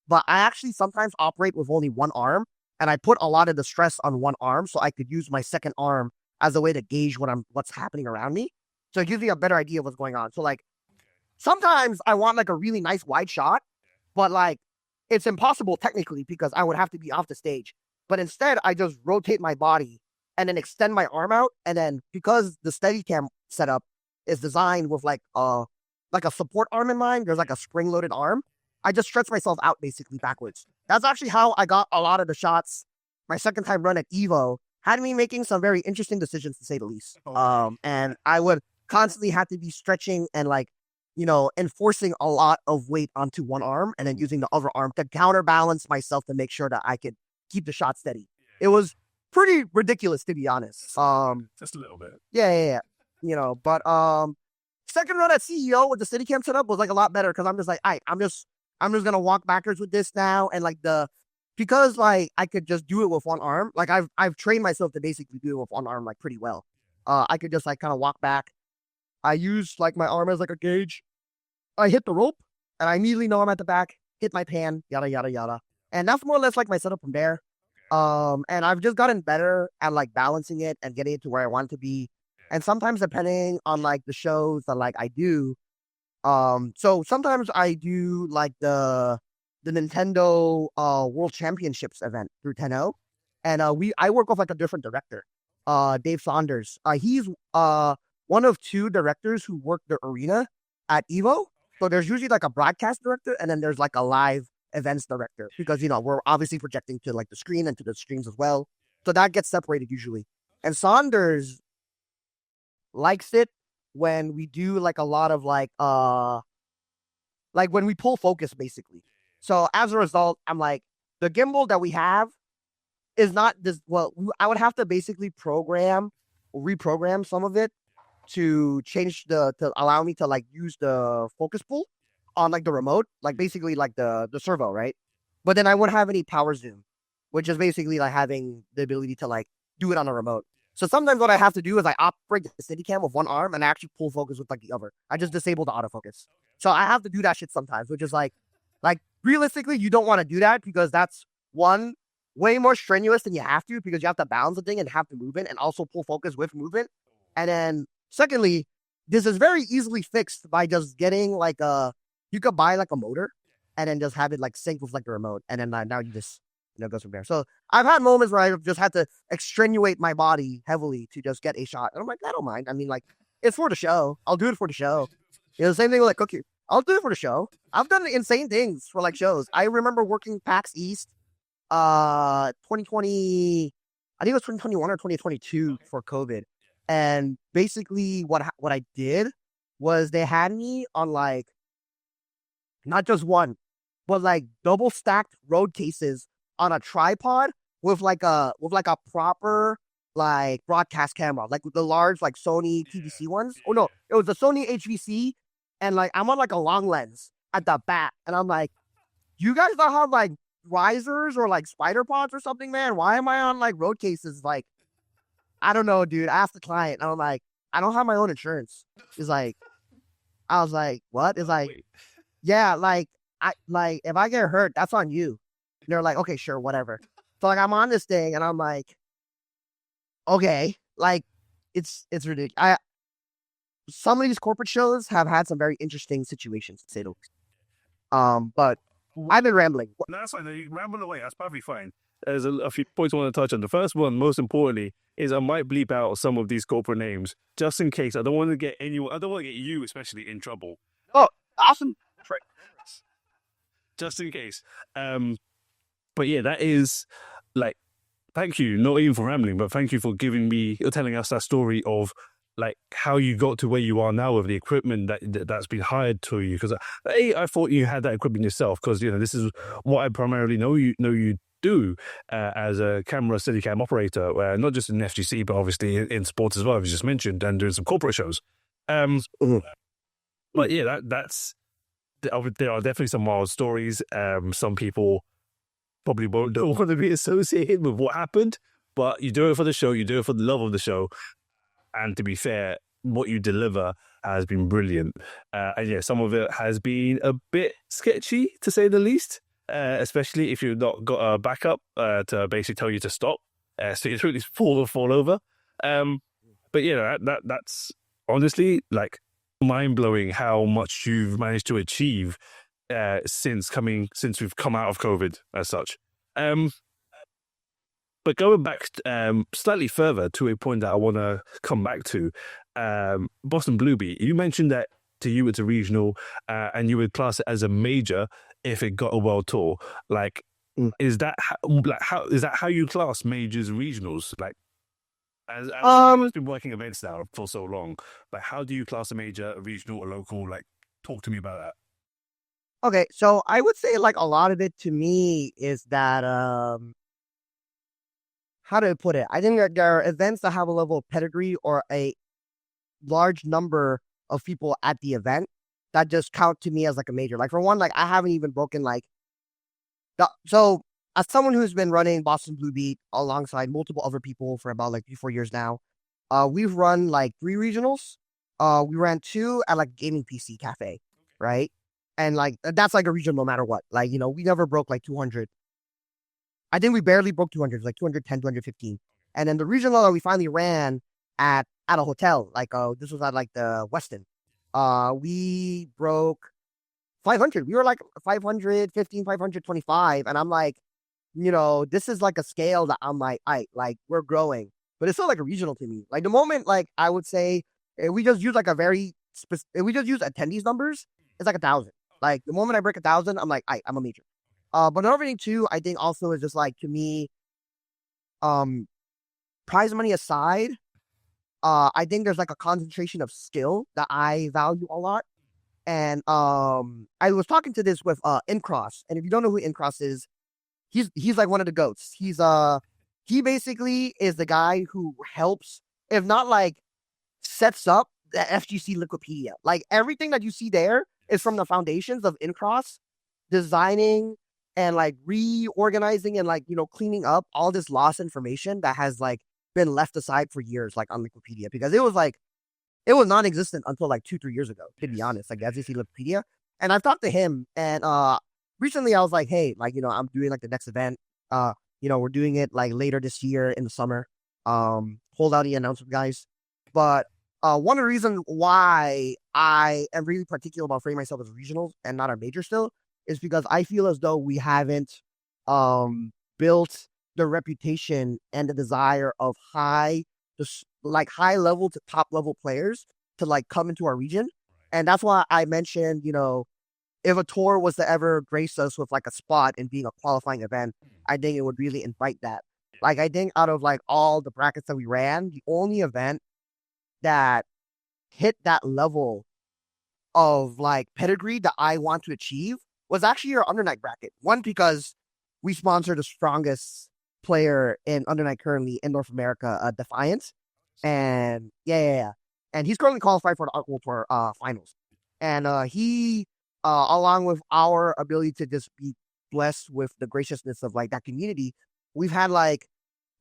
But I actually sometimes operate with only one arm and I put a lot of the stress on one arm so I could use my second arm as a way to gauge what's happening around me. So it gives me a better idea of what's going on. So like sometimes I want like a really nice wide shot, but like it's impossible technically because I would have to be off the stage. But instead, I just rotate my body and then extend my arm out. And then because the Steadicam setup is designed with like a support arm in mind, there's like a spring-loaded arm. I just stretch myself out basically backwards. That's actually how I got a lot of the shots. My second time run at Evo had me making some very interesting decisions to say the least. And I would constantly have to be stretching and like enforcing a lot of weight onto one arm and then using the other arm to counterbalance myself to make sure that I could keep the shot steady. It was pretty ridiculous to be honest. Just a little bit. Yeah. But second run at CEO with the Steadicam setup was like a lot better because I'm just like, I'm just gonna walk backwards with this now and like because like I could just do it with one arm. Like I've trained myself to basically do it with one arm like pretty well. I could just like kind of walk back. I use like my arm as like a gauge. I hit the rope and I immediately know I'm at the back, hit my pan, yada, yada, yada. And that's more or less like my setup from there. And I've just gotten better at like balancing it and getting it to where I want it to be. And sometimes depending on like the shows that like I do, so sometimes I do like the Nintendo World Championships event through 10-0. And I work with like a different director, Dave Saunders. He's one of two directors who work the arena at Evo. So there's usually like a broadcast director and then there's like a live events director because we're obviously projecting to like the screen and to the streams as well. So that gets separated usually. And Saunders likes it when we do like a lot of like when we pull focus basically. So as a result, I'm like the gimbal that we have is not this. Well, I would have to basically reprogram some of it to change to allow me to like use the focus pull on like the remote, like basically like the servo, right? But then I wouldn't have any power zoom, which is basically like having the ability to like do it on a remote. So sometimes what I have to do is I operate the Steadicam with one arm and I actually pull focus with like the other. I just disable the autofocus. So I have to do that shit sometimes, which is like realistically, you don't want to do that because that's one way more strenuous than you have to because you have to balance the thing and have to move it and also pull focus with movement. And then secondly, this is very easily fixed by just getting like you could buy like a motor and then just have it like sync with like the remote. And then now you just, goes from there. So I've had moments where I've just had to extenuate my body heavily to just get a shot. And I'm like, I don't mind. I mean, like, it's for the show. I'll do it for the show. The same thing with like cooking. I'll do it for the show. I've done insane things for like shows. I remember working PAX East, 2020, I think it was 2021 or 2022 for COVID. And basically what I did was they had me on like, not just one, but like double stacked road cases on a tripod with like a proper like broadcast camera, like with the large like Sony PVC ones. Oh no, it was a Sony HVC, and like I'm on like a long lens at the back, and I'm like, you guys don't have like risers or like spider pods or something, man? Why am I on like road cases? Like, I don't know, dude. I asked the client, and I'm like, I don't have my own insurance. He's like, I was like, what? It's like, yeah, like if I get hurt, that's on you. And they're like, okay, sure, whatever. So like I'm on this thing and I'm like, okay, like it's ridiculous. Some of these corporate shows have had some very interesting situations to say the least. But I've been rambling. No, that's fine. You ramble away. That's perfectly fine. There's a few points I want to touch on. The first one, most importantly, is I might bleep out some of these corporate names just in case. I don't want to get anyone. I don't want to get you, especially, in trouble. Oh, awesome. Right. Just in case. But yeah, that is like, thank you, not even for rambling, but thank you for telling us that story of like how you got to where you are now with the equipment that's been hired to you. Because I thought you had that equipment yourself, because this is what I primarily know you do as a camera Steadicam operator, not just in FGC but obviously in sports as well, as you just mentioned, and doing some corporate shows. But yeah, there are definitely some wild stories. Some people probably don't want to be associated with what happened, but you do it for the show, you do it for the love of the show. And to be fair, what you deliver has been brilliant. And yeah, some of it has been a bit sketchy, to say the least, especially if you've not got a backup to basically tell you to stop. So you really fall over. But yeah, that's honestly like mind-blowing how much you've managed to achieve since we've come out of COVID as such. But going back slightly further to a point that I want to come back to, Boston Bluebeat, you mentioned that to you it's a regional, and you would class it as a major if it got a world tour. Like, is that how you class majors, regionals? Like, as you've been working events now for so long, like how do you class a major, a regional, a local? Like, talk to me about that. Okay, so I would say like a lot of it to me is that how do I put it? I think that there are events that have a level of pedigree or a large number of people at the event that just count to me as like a major. Like for one, like I haven't even broken like so as someone who's been running Boston Bluebeat alongside multiple other people for about like 3-4 years now, we've run like 3 regionals. We ran 2 at like Gaming PC Cafe, right? And like that's like a regional no matter what. Like, we never broke like 200. I think we barely broke 200, like 210, 215. And then the regional that we finally ran at a hotel, like this was at like the Westin. We broke 500. We were like 515, 525. And I'm like, this is like a scale that I'm like, we're growing. But it's still like a regional to me. Like the moment, like I would say, we just use like if we just use attendees numbers, it's like 1,000. Like the moment I break 1,000, I'm like, I'm a major. But another thing too, I think also is just like, to me, prize money aside, I think there's like a concentration of skill that I value a lot. And I was talking to this with Incross, and if you don't know who Incross is, he's like one of the goats. He basically is the guy who helps, if not like sets up the FGC Liquipedia. Like everything that you see there is from the foundations of Incross designing and like reorganizing and like, cleaning up all this lost information that has like been left aside for years, like on Liquipedia, because it was non-existent until like 2-3 years ago, to be honest, like FGC Liquipedia. And I've talked to him, and recently I was like, hey, like, I'm doing like the next event. We're doing it like later this year in the summer. Hold out the announcement, guys. But one of the reasons why I am really particular about framing myself as regionals and not a major still is because I feel as though we haven't built the reputation and the desire of high level to top level players to like come into our region. And that's why I mentioned, if a tour was to ever grace us with like a spot in being a qualifying event, I think it would really invite that. Like, I think out of like all the brackets that we ran, the only event that hit that level of like pedigree that I want to achieve was actually your Undernight bracket. One, because we sponsor the strongest player in Undernight currently in North America, Defiance. And yeah. And he's currently qualified for the Art World Tour finals. And he, along with our ability to just be blessed with the graciousness of like that community, we've had like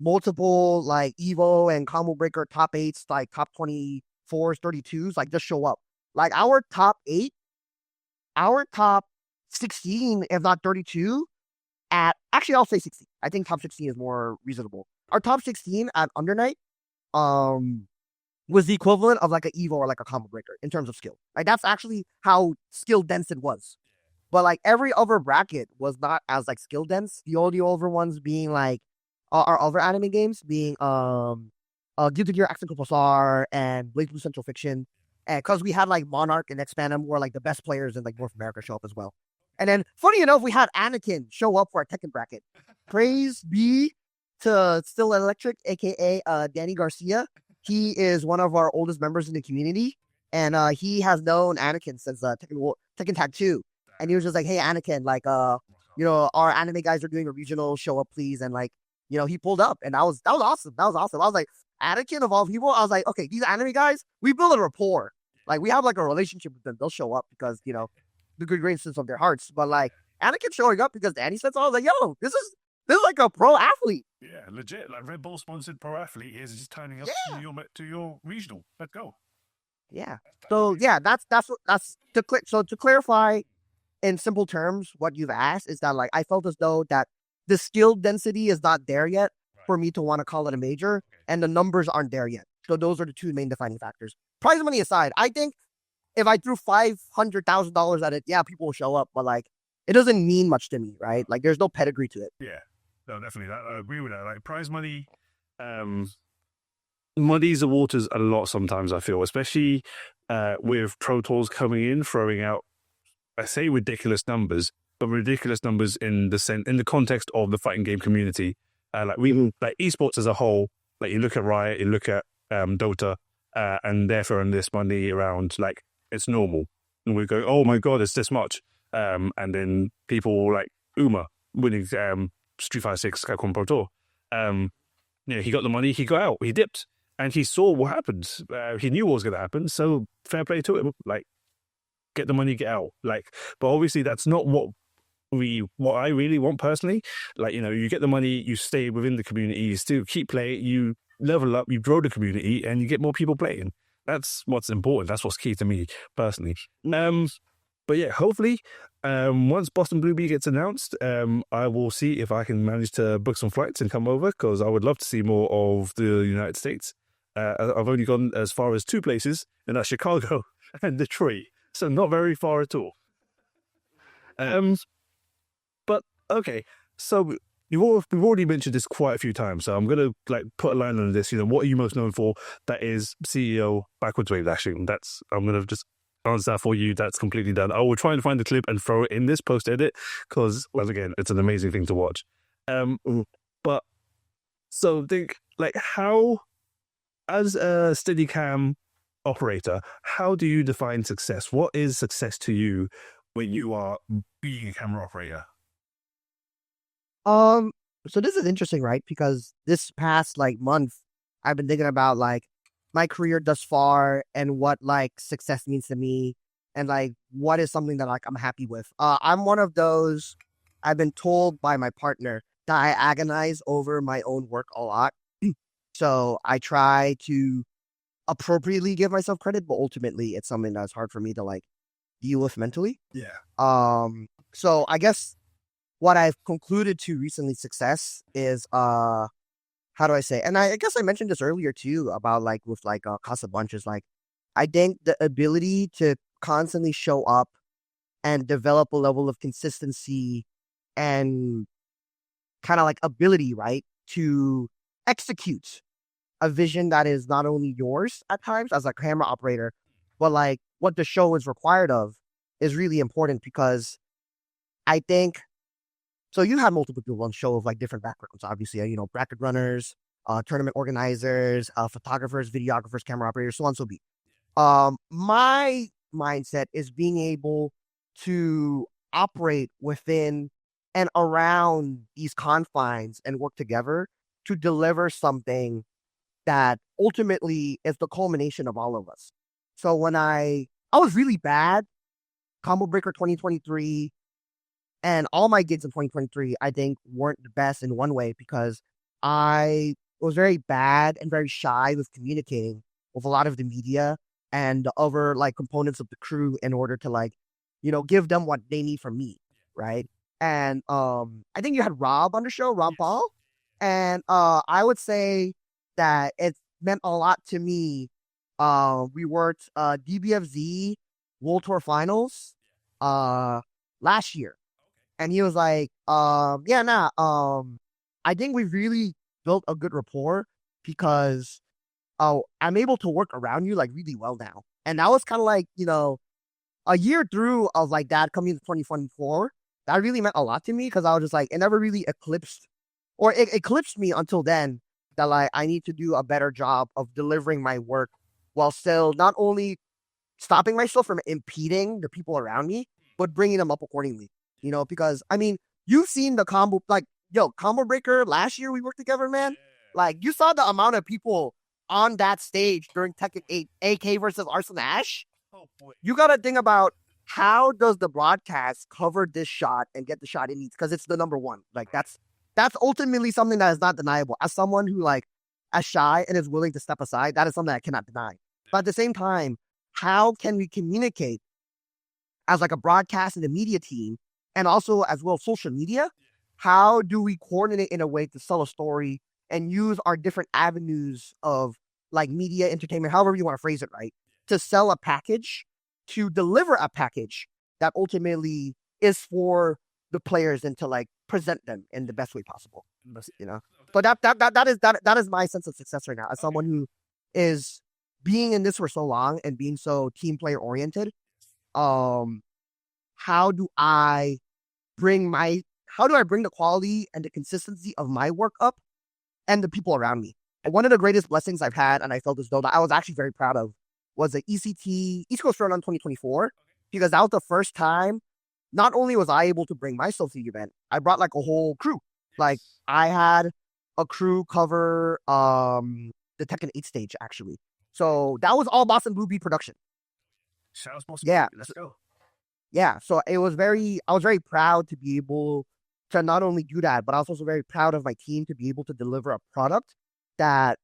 multiple like Evo and combo breaker top 8s, like top 24s, 32s, like just show up. Like our top 16, if not 32, actually I'll say 16. I think top 16 is more reasonable. Our top 16 at Undernight was the equivalent of like an Evo or like a combo breaker in terms of skill. Like that's actually how skill dense it was. But like every other bracket was not as like skill dense. The only other ones being like our other anime games being Guilty Gear Action Star and Blade Blue Central Fiction. And because we had like Monarch and Expandum were like the best players in like North America show up as well. And then funny enough, we had Anakin show up for our Tekken bracket. Praise be to Still Electric, aka Danny Garcia. He is one of our oldest members in the community. And he has known Anakin since Tekken Tag 2. And he was just like, hey, Anakin, like, our anime guys are doing a regional, show up, please. And like, he pulled up, and that was awesome. That was awesome. I was like, Anakin of all people, I was like, okay, these anime guys, we build a rapport. Like, we have like a relationship with them. They'll show up because, the good graces of their hearts. But like, Anakin showing up because Danny said so, I was like, yo, this is like a pro athlete. Yeah, legit. Like Red Bull sponsored pro athlete is just turning up to your regional. Let's go. Yeah. So yeah, that's to clarify in simple terms, what you've asked is that like I felt as though that the skill density is not there yet for me to want to call it a major, and the numbers aren't there yet. So those are the two main defining factors. Prize money aside, I think if I threw $500,000 at it, yeah, people will show up, but like it doesn't mean much to me, right? Like there's no pedigree to it. Yeah, no, definitely. I agree with that. Like prize money, muddies the waters a lot sometimes. I feel, especially with Pro Tours coming in, throwing out, I say ridiculous numbers, but ridiculous numbers in the context of the fighting game community. Like esports as a whole, like you look at Riot, you look at Dota, and they're throwing this money around like it's normal. And we go, oh my god, it's this much. And then people like Uma winning Street Fighter 6 Capcom Pro Tour. He got the money, he got out, he dipped, and he saw what happened. He knew what was going to happen, so fair play to him. Like, get the money, get out. Like, but obviously that's not what I really want personally. Like, you get the money, you stay within the community, you still keep playing, you level up, you grow the community, and you get more people playing. That's what's important. That's what's key to me personally. But yeah, hopefully, once Boston Blue Bee gets announced, I will see if I can manage to book some flights and come over, because I would love to see more of the United States. I've only gone as far as two places, and that's Chicago and Detroit. So not very far at all. But okay, so we've already mentioned this quite a few times. So I'm gonna like put a line on this. What are you most known for? That is CEO backwards wave dashing. I'm gonna just answer that for you. That's completely done. I will try and find the clip and throw it in this post edit because, well, again, it's an amazing thing to watch. But so think like how, as a Steadicam operator, how do you define success? What is success to you when you are being a camera operator? So this is interesting, right? Because this past like month, I've been thinking about like my career thus far and what like success means to me, and like what is something that like I'm happy with. I'm one of those. I've been told by my partner that I agonize over my own work a lot. So I try to appropriately give myself credit, but ultimately it's something that's hard for me to like deal with mentally. Yeah. So I guess what I've concluded to recently success is how do I say? And I guess I mentioned this earlier too about like with like Casa Bunches. Like I think the ability to constantly show up and develop a level of consistency and kind of like ability, right, to execute a vision that is not only yours at times as a camera operator, but like what the show is required of is really important, because I think, so you have multiple people on the show of like different backgrounds, obviously, bracket runners, tournament organizers, photographers, videographers, camera operators, so on, so be. My mindset is being able to operate within and around these confines and work together to deliver something that ultimately is the culmination of all of us. So when I was really bad, Combo Breaker 2023, and all my gigs in 2023, I think weren't the best in one way, because I was very bad and very shy with communicating with a lot of the media and the other like components of the crew in order to like, give them what they need from me. Right. And I think you had Rob on the show, Rob Paul. And I would say that it meant a lot to me. We worked DBFZ World Tour Finals, last year. And he was like, yeah, nah, I think we've really built a good rapport because I'm able to work around you like really well now. And that was kind of like, a year through of like that coming into 2024, that really meant a lot to me because I was just like, it never really eclipsed or it eclipsed me until then that like I need to do a better job of delivering my work while still not only stopping myself from impeding the people around me, but bringing them up accordingly. Because I mean, you've seen the combo, like, Combo Breaker last year we worked together, man. Like, you saw the amount of people on that stage during Tekken 8, AK versus Arslan Ash. Oh boy. You got to think about how does the broadcast cover this shot and get the shot it needs because it's the number one. Like, that's ultimately something that is not deniable. As someone who, like, as shy and is willing to step aside, that is something I cannot deny. But at the same time, how can we communicate as like a broadcast and a media team and also as well social media? How do we coordinate in a way to sell a story and use our different avenues of like media, entertainment, however you want to phrase it, right? To sell a package, to deliver a package that ultimately is for the players and to like present them in the best way possible. So that is my sense of success right now as someone who is being in this for so long and being so team player oriented. How do I bring the quality and the consistency of my work up and the people around me? And one of the greatest blessings I've had, and I felt as though that I was actually very proud of, was the ECT East Coast Run on 2024, because that was the first time not only was I able to bring myself to the event, I brought like a whole crew. Like, I had a crew cover the Tekken 8 stage, actually. So that was all Boston Blue Bee production. Shout out Boston Yeah. Blue Bee, let's go. Yeah, so I was very proud to be able to not only do that, but I was also very proud of my team to be able to deliver a product that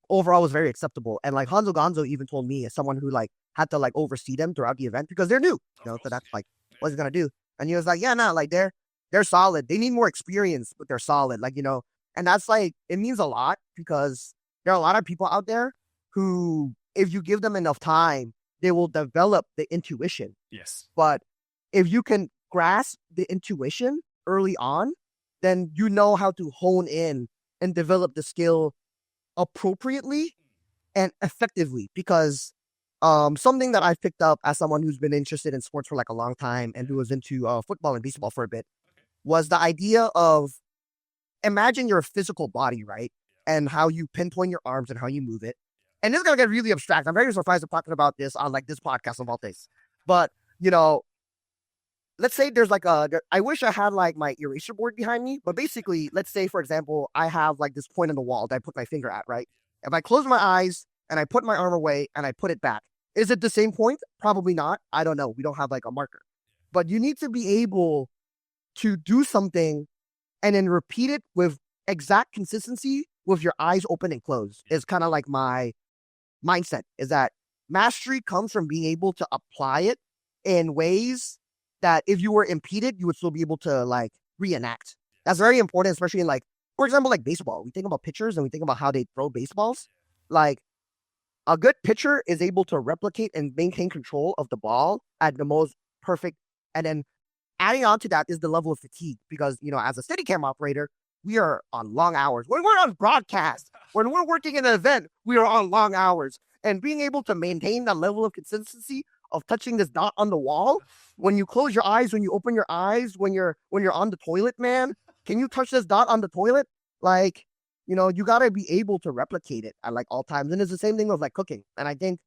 overall was very acceptable. And like Hanzo Gonzo even told me, as someone who like had to like oversee them throughout the event because they're new, so that's like what's it gonna do. And he was like, yeah, no, like they're solid. They need more experience, but they're solid. Like, and that's like, it means a lot because there are a lot of people out there who, if you give them enough time, they will develop the intuition. Yes. But if you can grasp the intuition early on, then you know how to hone in and develop the skill appropriately and effectively. Because something that I've picked up as someone who's been interested in sports for like a long time and who was into football and baseball for a bit was the idea of, imagine your physical body, right? And how you pinpoint your arms and how you move it. And this is going to get really abstract. I'm very surprised I'm talking about this on like this podcast of all things. But, let's say there's like I wish I had like my eraser board behind me. But basically, let's say, for example, I have like this point on the wall that I put my finger at, right? If I close my eyes and I put my arm away and I put it back, is it the same point? Probably not. I don't know. We don't have like a marker. But you need to be able to do something and then repeat it with exact consistency with your eyes open and closed. Is kind of like my mindset, is that mastery comes from being able to apply it in ways that if you were impeded, you would still be able to like reenact. That's very important, especially in like, for example, like baseball. We think about pitchers and we think about how they throw baseballs. Like, a good pitcher is able to replicate and maintain control of the ball at the most perfect. And then adding on to that is the level of fatigue because, as a Steadicam operator, we are on long hours. When we're on broadcast, when we're working in an event, we are on long hours. And being able to maintain that level of consistency of touching this dot on the wall, when you close your eyes, when you open your eyes, when you're on the toilet, man, can you touch this dot on the toilet? Like, you got to be able to replicate it at like all times. And it's the same thing with like cooking. And I think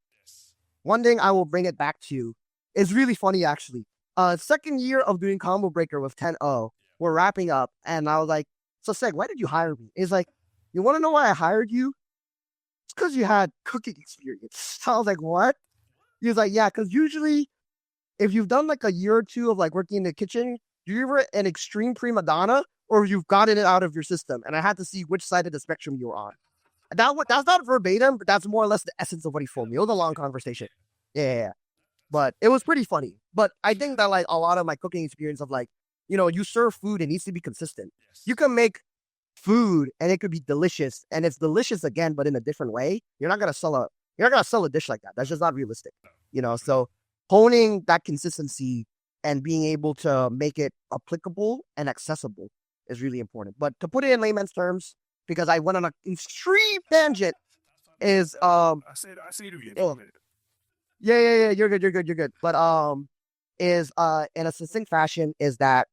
one thing I will bring it back to is really funny, actually. Second year of doing Combo Breaker with 10-0, we're wrapping up. And I was like, so Seg, why did you hire me? He's like, you want to know why I hired you? It's because you had cooking experience. So I was like, what? He was like, yeah, because usually if you've done like a year or two of like working in the kitchen, you're either an extreme prima donna or you've gotten it out of your system. And I had to see which side of the spectrum you were on. That's not verbatim, but that's more or less the essence of what he told me. It was a long conversation. Yeah. But it was pretty funny. But I think that like a lot of my cooking experience of like, you serve food, it needs to be consistent. You can make food and it could be delicious, and it's delicious again, but in a different way. You're not gonna sell a dish like that. That's just not realistic. So honing that consistency and being able to make it applicable and accessible is really important. But to put it in layman's terms, because I went on an extreme tangent, is I see you. oh, yeah, you're good. But is in a succinct fashion is that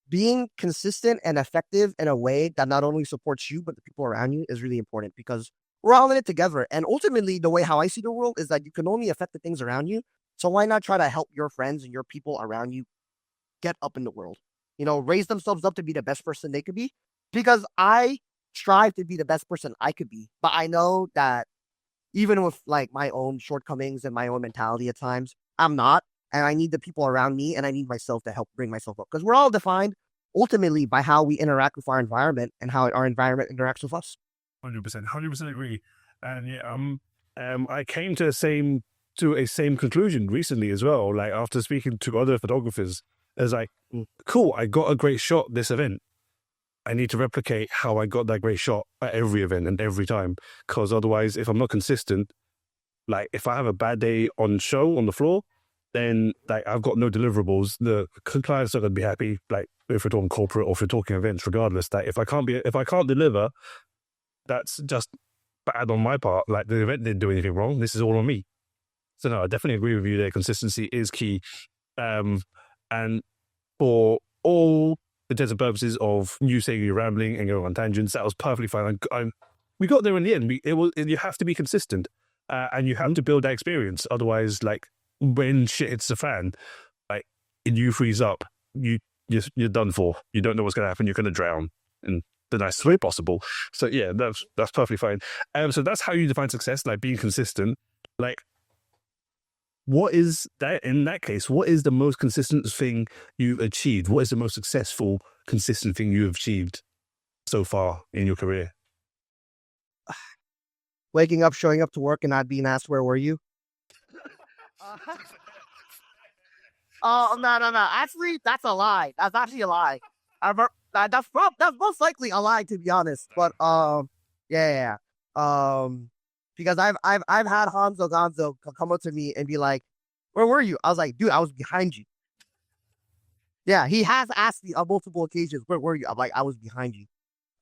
being consistent and effective in a way that not only supports you but the people around you is really important, because we're all in it together. And ultimately, the way how I see the world is that you can only affect the things around you. So why not try to help your friends and your people around you get up in the world? Raise themselves up to be the best person they could be. Because I strive to be the best person I could be, but I know that even with like my own shortcomings and my own mentality at times, I'm not. And I need the people around me and I need myself to help bring myself up, because we're all defined ultimately by how we interact with our environment and how our environment interacts with us. 100% agree. And yeah, I came to a same conclusion recently as well. Like after speaking to other photographers, it's like, cool, I got a great shot this event. I need to replicate how I got that great shot at every event and every time. Because otherwise, if I'm not consistent, like if I have a bad day on show on the floor, then like I've got no deliverables. The clients are going to be happy. Like if we're talking corporate or if we're talking events, regardless, that if I can't deliver, that's just bad on my part. Like the event didn't do anything wrong. This is all on me. So no, I definitely agree with you there. Consistency is key. And for all intents and purposes of you saying you're rambling and going on tangents, that was perfectly fine. We got there in the end. You have to be consistent, and you have to build that experience. Otherwise, like when shit hits the fan, like and you freeze up, you're done for. You don't know what's going to happen. You're going to drown in the nicest way possible. So yeah, that's perfectly fine. So that's how you define success, like being consistent. Like, what is that in that case? What is the most consistent thing you've achieved? What is the most successful, consistent thing you've achieved so far in your career? Waking up, showing up to work, and not being asked, where were you? Oh, no. Actually, that's a lie. That's actually a lie. That's most likely a lie, to be honest. But yeah. Because I've had Hanzo Gonzo come up to me and be like, "Where were you?" I was like, "Dude, I was behind you." Yeah, he has asked me on multiple occasions, "Where were you?" I'm like, "I was behind you."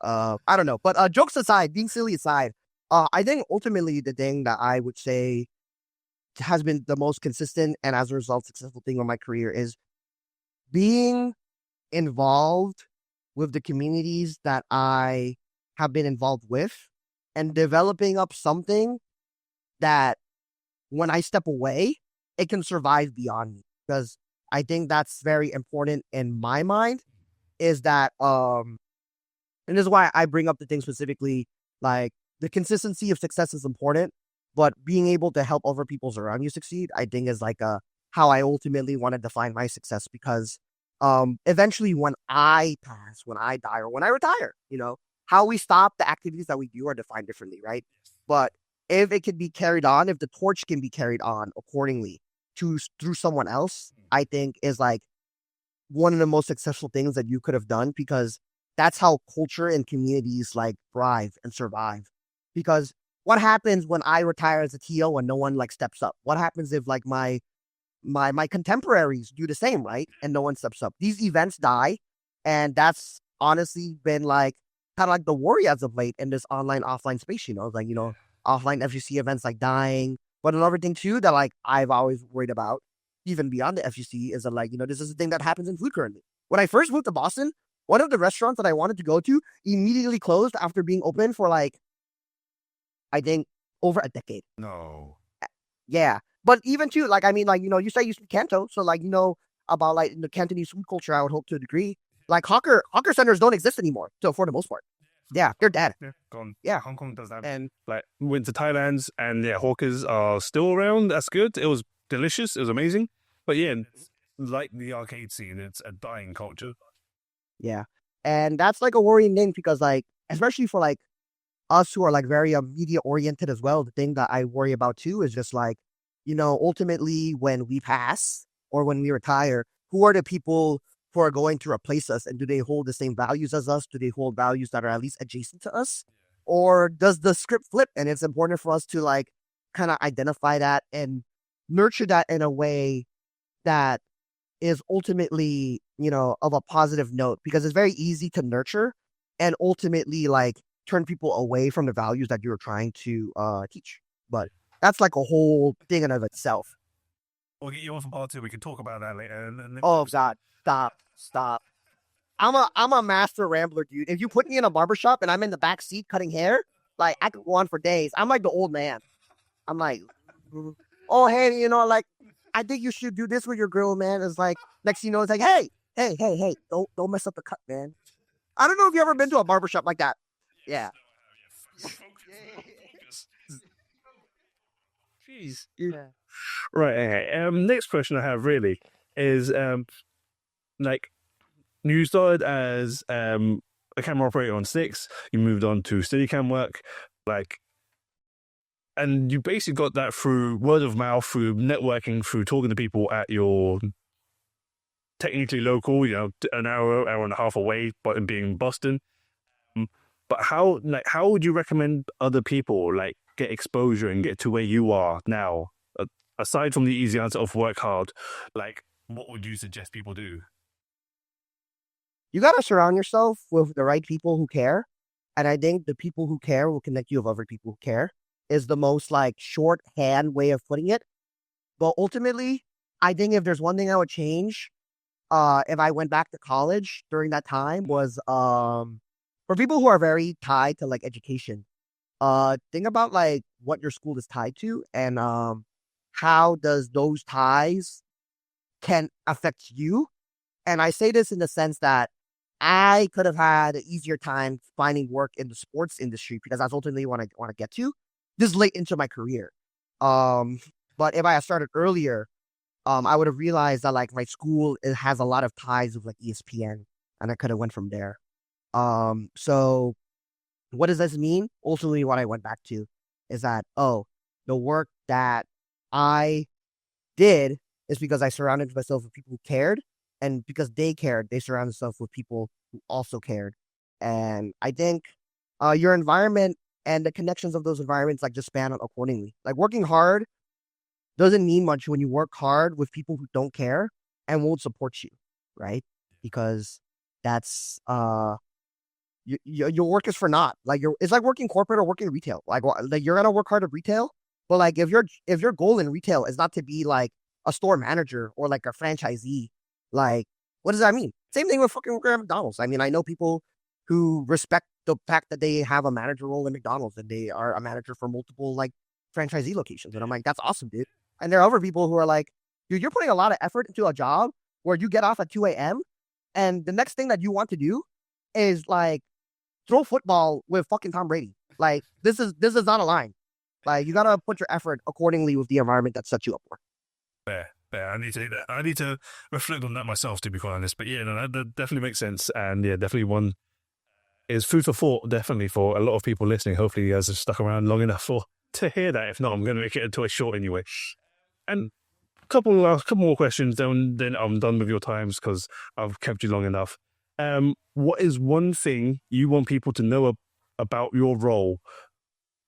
I don't know, but jokes aside, being silly aside, I think ultimately the thing that I would say has been the most consistent and as a result successful thing of my career is being involved with the communities that I have been involved with and developing up something that when I step away, it can survive beyond me. Because I think that's very important in my mind, is that, and this is why I bring up the thing specifically, like the consistency of success is important, but being able to help other people around you succeed, I think is like how I ultimately want to define my success. Because eventually when I pass, when I die, or when I retire, how we stop the activities that we do are defined differently, right? But if it can be carried on, if the torch can be carried on accordingly through someone else, I think is like one of the most successful things that you could have done, because that's how culture and communities like thrive and survive. Because what happens when I retire as a TO and no one like steps up? What happens if like my contemporaries do the same, right? And no one steps up. These events die. And that's honestly been like kind of like the worry as of late in this online offline space, like, offline FGC events like dying. But another thing too that like I've always worried about, even beyond the FGC, is that like, this is a thing that happens in food currently. When I first moved to Boston, one of the restaurants that I wanted to go to immediately closed after being open for like, I think over a decade. No. Yeah. But even too, like, I mean, like, you say you speak Canto, so like, about like the Cantonese food culture, I would hope to a degree. Like hawker centers don't exist anymore. So for the most part. Yeah, they're dead. Yeah, gone. Yeah. Hong Kong does that. And like went to Thailand, and yeah, hawkers are still around. That's good. It was delicious. It was amazing. But yeah, it's like the arcade scene. It's a dying culture. Yeah. And that's like a worrying thing, because like, especially for like us who are like very media oriented as well, the thing that I worry about too is just like, ultimately when we pass or when we retire, who are the people who are going to replace us? And do they hold the same values as us? Do they hold values that are at least adjacent to us? Or does the script flip? And it's important for us to like kind of identify that and nurture that in a way that is ultimately, of a positive note because it's very easy to nurture and ultimately like turn people away from the values that you're trying to teach. But that's like a whole thing in of itself. We'll get you on for part two. We can talk about that later. Oh God, stop. I'm a master rambler, dude. If you put me in a barbershop and I'm in the back seat cutting hair, like I could go on for days. I'm like the old man. I'm like, oh hey, like I think you should do this with your girl, man. It's like next thing you know, it's like, hey, don't mess up the cut, man. I don't know if you ever been to a barbershop like that. Yeah. Jeez. Yeah. Right. Okay. Next question I have really is like you started as a camera operator on Six. You moved on to Steadicam work, like, and you basically got that through word of mouth, through networking, through talking to people at your technically local, an hour and a half away, but in being Boston. But how would you recommend other people like get exposure and get to where you are now? Aside from the easy answer of work hard, like what would you suggest people do? You got to surround yourself with the right people who care. And I think the people who care will connect you with other people who care is the most like shorthand way of putting it. But ultimately, I think if there's one thing I would change, if I went back to college during that time was for people who are very tied to like education, think about like what your school is tied to and how does those ties can affect you. And I say this in the sense that I could have had an easier time finding work in the sports industry because that's ultimately what I want to get to this late into my career. But if I had started earlier, I would have realized that like my school it has a lot of ties with like ESPN, and I could have went from there. So what does this mean? Ultimately, what I went back to is that the work that I did is because I surrounded myself with people who cared. And because they cared, they surround themselves with people who also cared. And I think your environment and the connections of those environments like just span out accordingly. Like working hard doesn't mean much when you work hard with people who don't care and won't support you, right? Because that's your work is for naught. Like it's like working corporate or working retail. Like you're gonna work hard at retail, but like if your goal in retail is not to be like a store manager or like a franchisee. Like, what does that mean? Same thing with fucking working at McDonald's. I mean, I know people who respect the fact that they have a manager role in McDonald's and they are a manager for multiple like franchisee locations. And I'm like, that's awesome, dude. And there are other people who are like, dude, you're putting a lot of effort into a job where you get off at 2 a.m. and the next thing that you want to do is like throw football with fucking Tom Brady. Like, this is not a line. Like, you gotta put your effort accordingly with the environment that sets you up for. Fair. I need to reflect on that myself, to be quite honest. But yeah, no, that definitely makes sense. And yeah, definitely one is food for thought, definitely for a lot of people listening. Hopefully you guys have stuck around long enough to hear that. If not, I'm going to make it into a short anyway. And a couple more questions, then I'm done with your times because I've kept you long enough. What is one thing you want people to know about your role,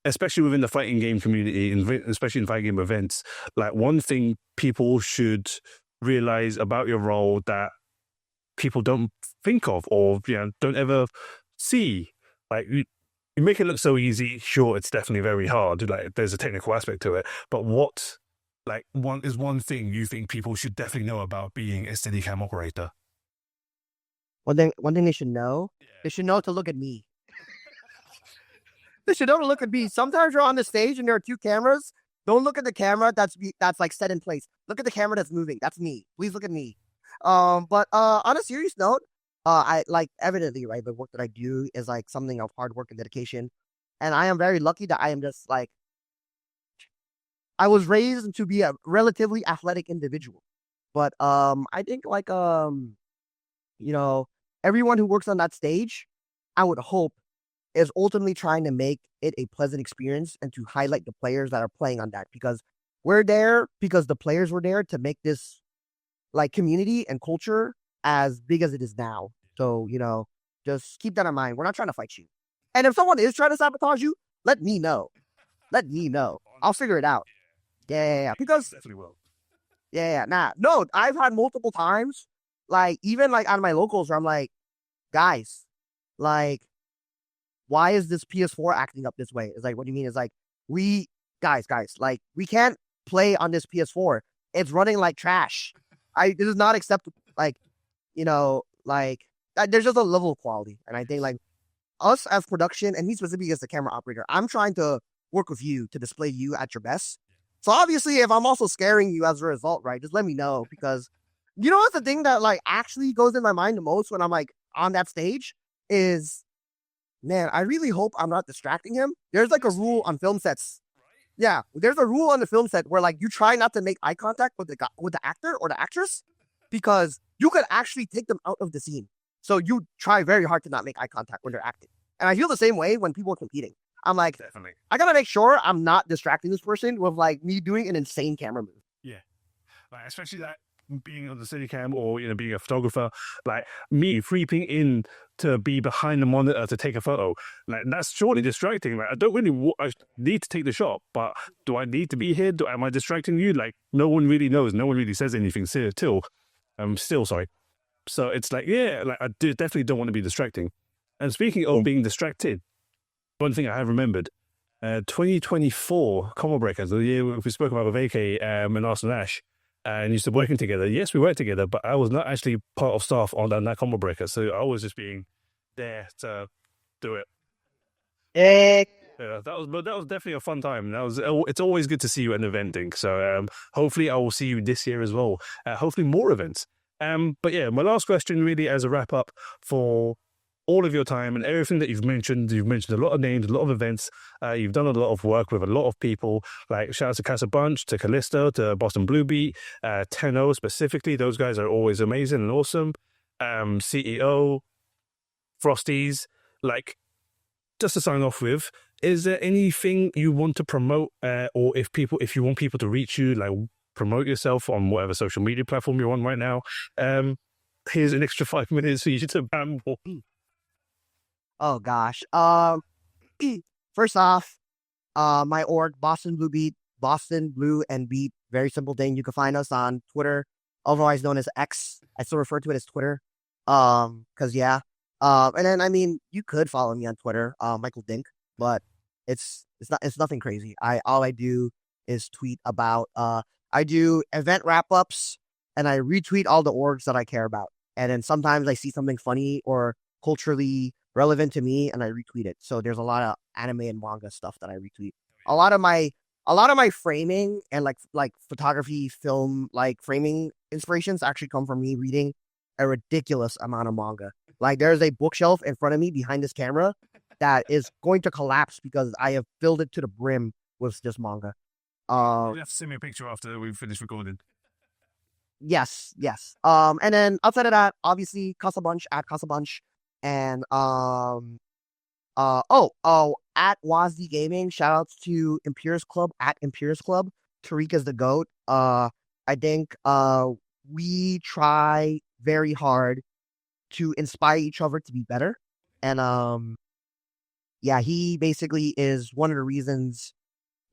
especially within the fighting game community, and especially in fighting game events? Like one thing people should realize about your role that people don't think of or don't ever see. Like you make it look so easy. Sure, it's definitely very hard. Like there's a technical aspect to it, but what one thing you think people should definitely know about being a Steadicam operator? One thing they should know. They should know to look at me. They should know to look at me. Sometimes you're on the stage and there are two cameras. Don't look at the camera that's like set in place. Look at the camera that's moving. That's me. Please look at me. But on a serious note, I like evidently, right, the work that I do is like something of hard work and dedication. And I am very lucky that I am just like I was raised to be a relatively athletic individual. But I think like everyone who works on that stage, I would hope is ultimately trying to make it a pleasant experience and to highlight the players that are playing on that, because we're there because the players were there to make this like community and culture as big as it is now. So, just keep that in mind. We're not trying to fight you. And if someone is trying to sabotage you, let me know. Let me know. I'll figure it out. Yeah. Because definitely will. Yeah. Nah, no, I've had multiple times, like even like on my locals where I'm like, guys, like, why is this PS4 acting up this way? It's like, what do you mean? It's like, we guys, like, we can't play on this PS4. It's running like trash. This is not acceptable. Like, like there's just a level of quality, and I think like us as production, and me specifically as the camera operator, I'm trying to work with you to display you at your best. So obviously, if I'm also scaring you as a result, right, just let me know, because what's the thing that like actually goes in my mind the most when I'm like on that stage is, man, I really hope I'm not distracting him. There's like a rule on film sets. Yeah, there's a rule on the film set where like you try not to make eye contact with the actor or the actress, because you could actually take them out of the scene. So you try very hard to not make eye contact when they're acting. And I feel the same way when people are competing. I'm like, Definitely. I gotta make sure I'm not distracting this person with like me doing an insane camera move. Yeah, like especially that being on the Steadicam or being a photographer, like me creeping in to be behind the monitor to take a photo, like that's surely distracting. Like I don't really I need to take the shot, but do I need to be here? Am I distracting you? Like no one really knows. No one really says anything still. Sorry. So it's like, yeah, like I definitely don't want to be distracting. And speaking of being distracted, one thing I have remembered, 2024 Combo Breakers, the year we spoke about with AK and Arsenal Ash, and used to working together. Yes, we worked together, but I was not actually part of staff on that Combo Breaker, so I was just being there to do it. Yeah, that was definitely a fun time. It's always good to see you at an event, Dink. So hopefully I will see you this year as well. Hopefully more events. But yeah, my last question really as a wrap up for all of your time and everything that you've mentioned a lot of names, a lot of events. You've done a lot of work with a lot of people. Like shout out to Casa Bunch, to Callisto, to Boston Blue Beat, Tenno specifically. Those guys are always amazing and awesome. CEO, Frosties. Like, just to sign off with, is there anything you want to promote, or if you want people to reach you, like promote yourself on whatever social media platform you're on right now? Here's an extra 5 minutes for you to ramble. Oh gosh. First off, my org, Boston Blue Beat, Boston Blue and Beat. Very simple thing. You can find us on Twitter, otherwise known as X. I still refer to it as Twitter. Cause yeah. And then I mean, you could follow me on Twitter, Michael Dink, but it's nothing crazy. All I do is tweet about I do event wrap ups, and I retweet all the orgs that I care about. And then sometimes I see something funny or culturally relevant to me, and I retweet it. So there's a lot of anime and manga stuff that I retweet. A lot of my framing and like photography, film, like framing inspirations actually come from me reading a ridiculous amount of manga. Like there's a bookshelf in front of me behind this camera that is going to collapse because I have filled it to the brim with this manga. You have to send me a picture after we've finished recording. Yes. And then outside of that, obviously Casa Bunch at Casa Bunch. And at WASD Gaming, shout outs to Imperius Club at Imperius Club. Tariq's the GOAT. I think we try very hard to inspire each other to be better. And yeah, he basically is one of the reasons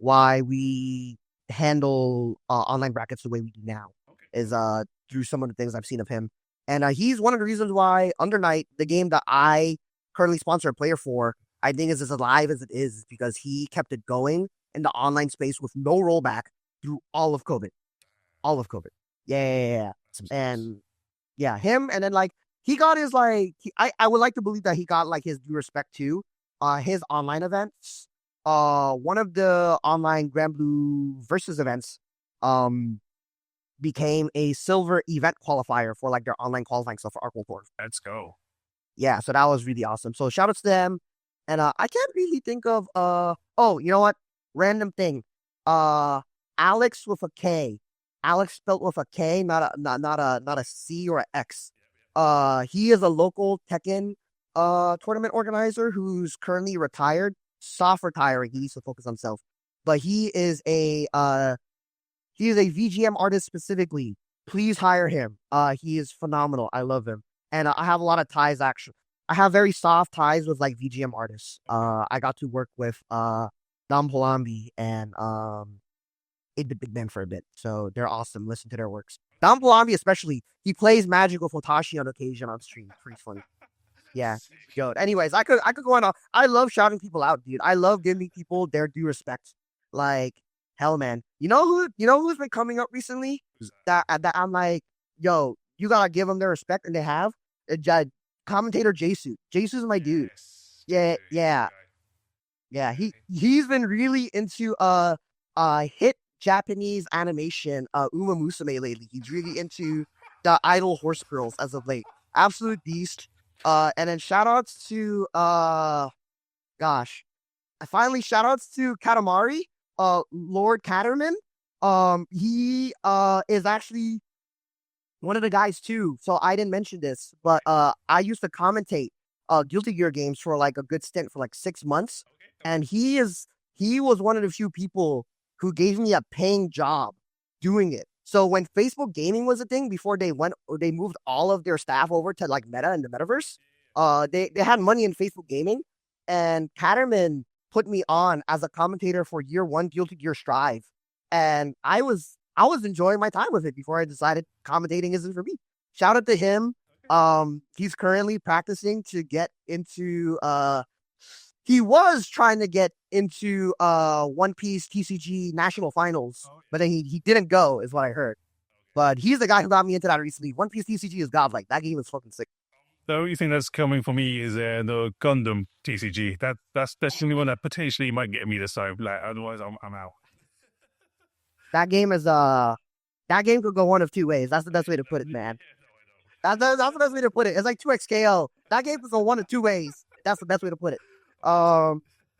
why we handle online brackets the way we do now. Is through some of the things I've seen of him. And he's one of the reasons why Undernight, the game that I currently sponsor a player for, I think is as alive as it is, because he kept it going in the online space with no rollback through all of COVID. Yeah. And yeah, him. And then like he got his I would like to believe that he got like his due respect too. His online events. One of the online Grand Blue versus events became a silver event qualifier for like their online qualifying stuff for Arc World Tour. Let's go. Yeah, so that was really awesome. So shout outs to them. And I can't really think of you know what? Random thing. Alex with a K. Alex spelled with a K, not a C or an X. He is a local Tekken tournament organizer who's currently retired. Soft retiring. He needs to focus on himself. But he is a VGM artist specifically. Please hire him. He is phenomenal. I love him. And I have a lot of ties, actually. I have very soft ties with like VGM artists. I got to work with Dom Polambi and the big band for a bit. So they're awesome. Listen to their works. Don Blomby especially, he plays Magic with Otashi on occasion on stream. Pretty funny. Yeah. Yo. Anyways, I could go on. I love shouting people out, dude. I love giving people their due respect. Like, hell, man. You know who's been coming up recently? That I'm like, yo, you gotta give them their respect, and they have. Commentator Jsu. Jsu's my dude. Yeah. Yeah, he's been really into hit Japanese animation Uma Musume lately. He's really into the idol horse girls as of late. Absolute beast. And then shoutouts to finally shoutouts to Katamari, Lord Caterman. He is actually one of the guys too. So I didn't mention this, but I used to commentate Guilty Gear games for like a good stint for like 6 months. And he was one of the few people who gave me a paying job doing it. So when Facebook gaming was a thing, before they moved all of their staff over to like Meta and the Metaverse, they had money in Facebook gaming, and Caterman put me on as a commentator for year 1 Guilty Gear Strive. And I was enjoying my time with it before I decided commentating isn't for me. Shout out to him. He's currently practicing to get into he was trying to get into One Piece TCG National Finals, but then he didn't go, is what I heard. But he's the guy who got me into that recently. One Piece TCG is godlike. That game is fucking sick. The only thing that's coming for me is the Gundam TCG. That's the only one that potentially might get me this time. Like, otherwise, I'm out. That game could go one of two ways. That's the best way to put it, man. That's the best way to put it. It's like 2XKL. That game could go one of two ways. That's the best way to put it.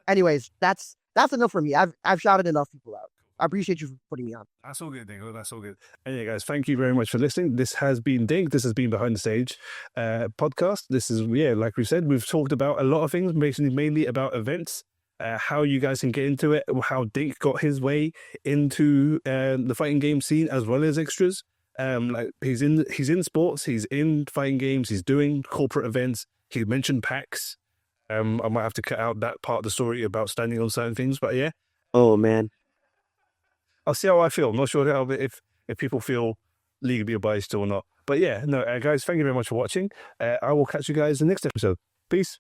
Anyways, that's enough for me. I've shouted enough people out. I appreciate you for putting me on. That's all good, Dingo. That's all good. And yeah, guys, thank you very much for listening. This has been Dink. This has been Behind the Stage podcast. This is, like we said, we've talked about a lot of things, basically mainly about events, how you guys can get into it, how Dink got his way into the fighting game scene as well as extras. Like he's in sports, he's in fighting games, he's doing corporate events. He mentioned PAX. I might have to cut out that part of the story about standing on certain things, but yeah. Oh man, I'll see how I feel. I'm not sure how if people feel legally obliged to or not. But yeah, no, guys, thank you very much for watching. I will catch you guys in the next episode. Peace.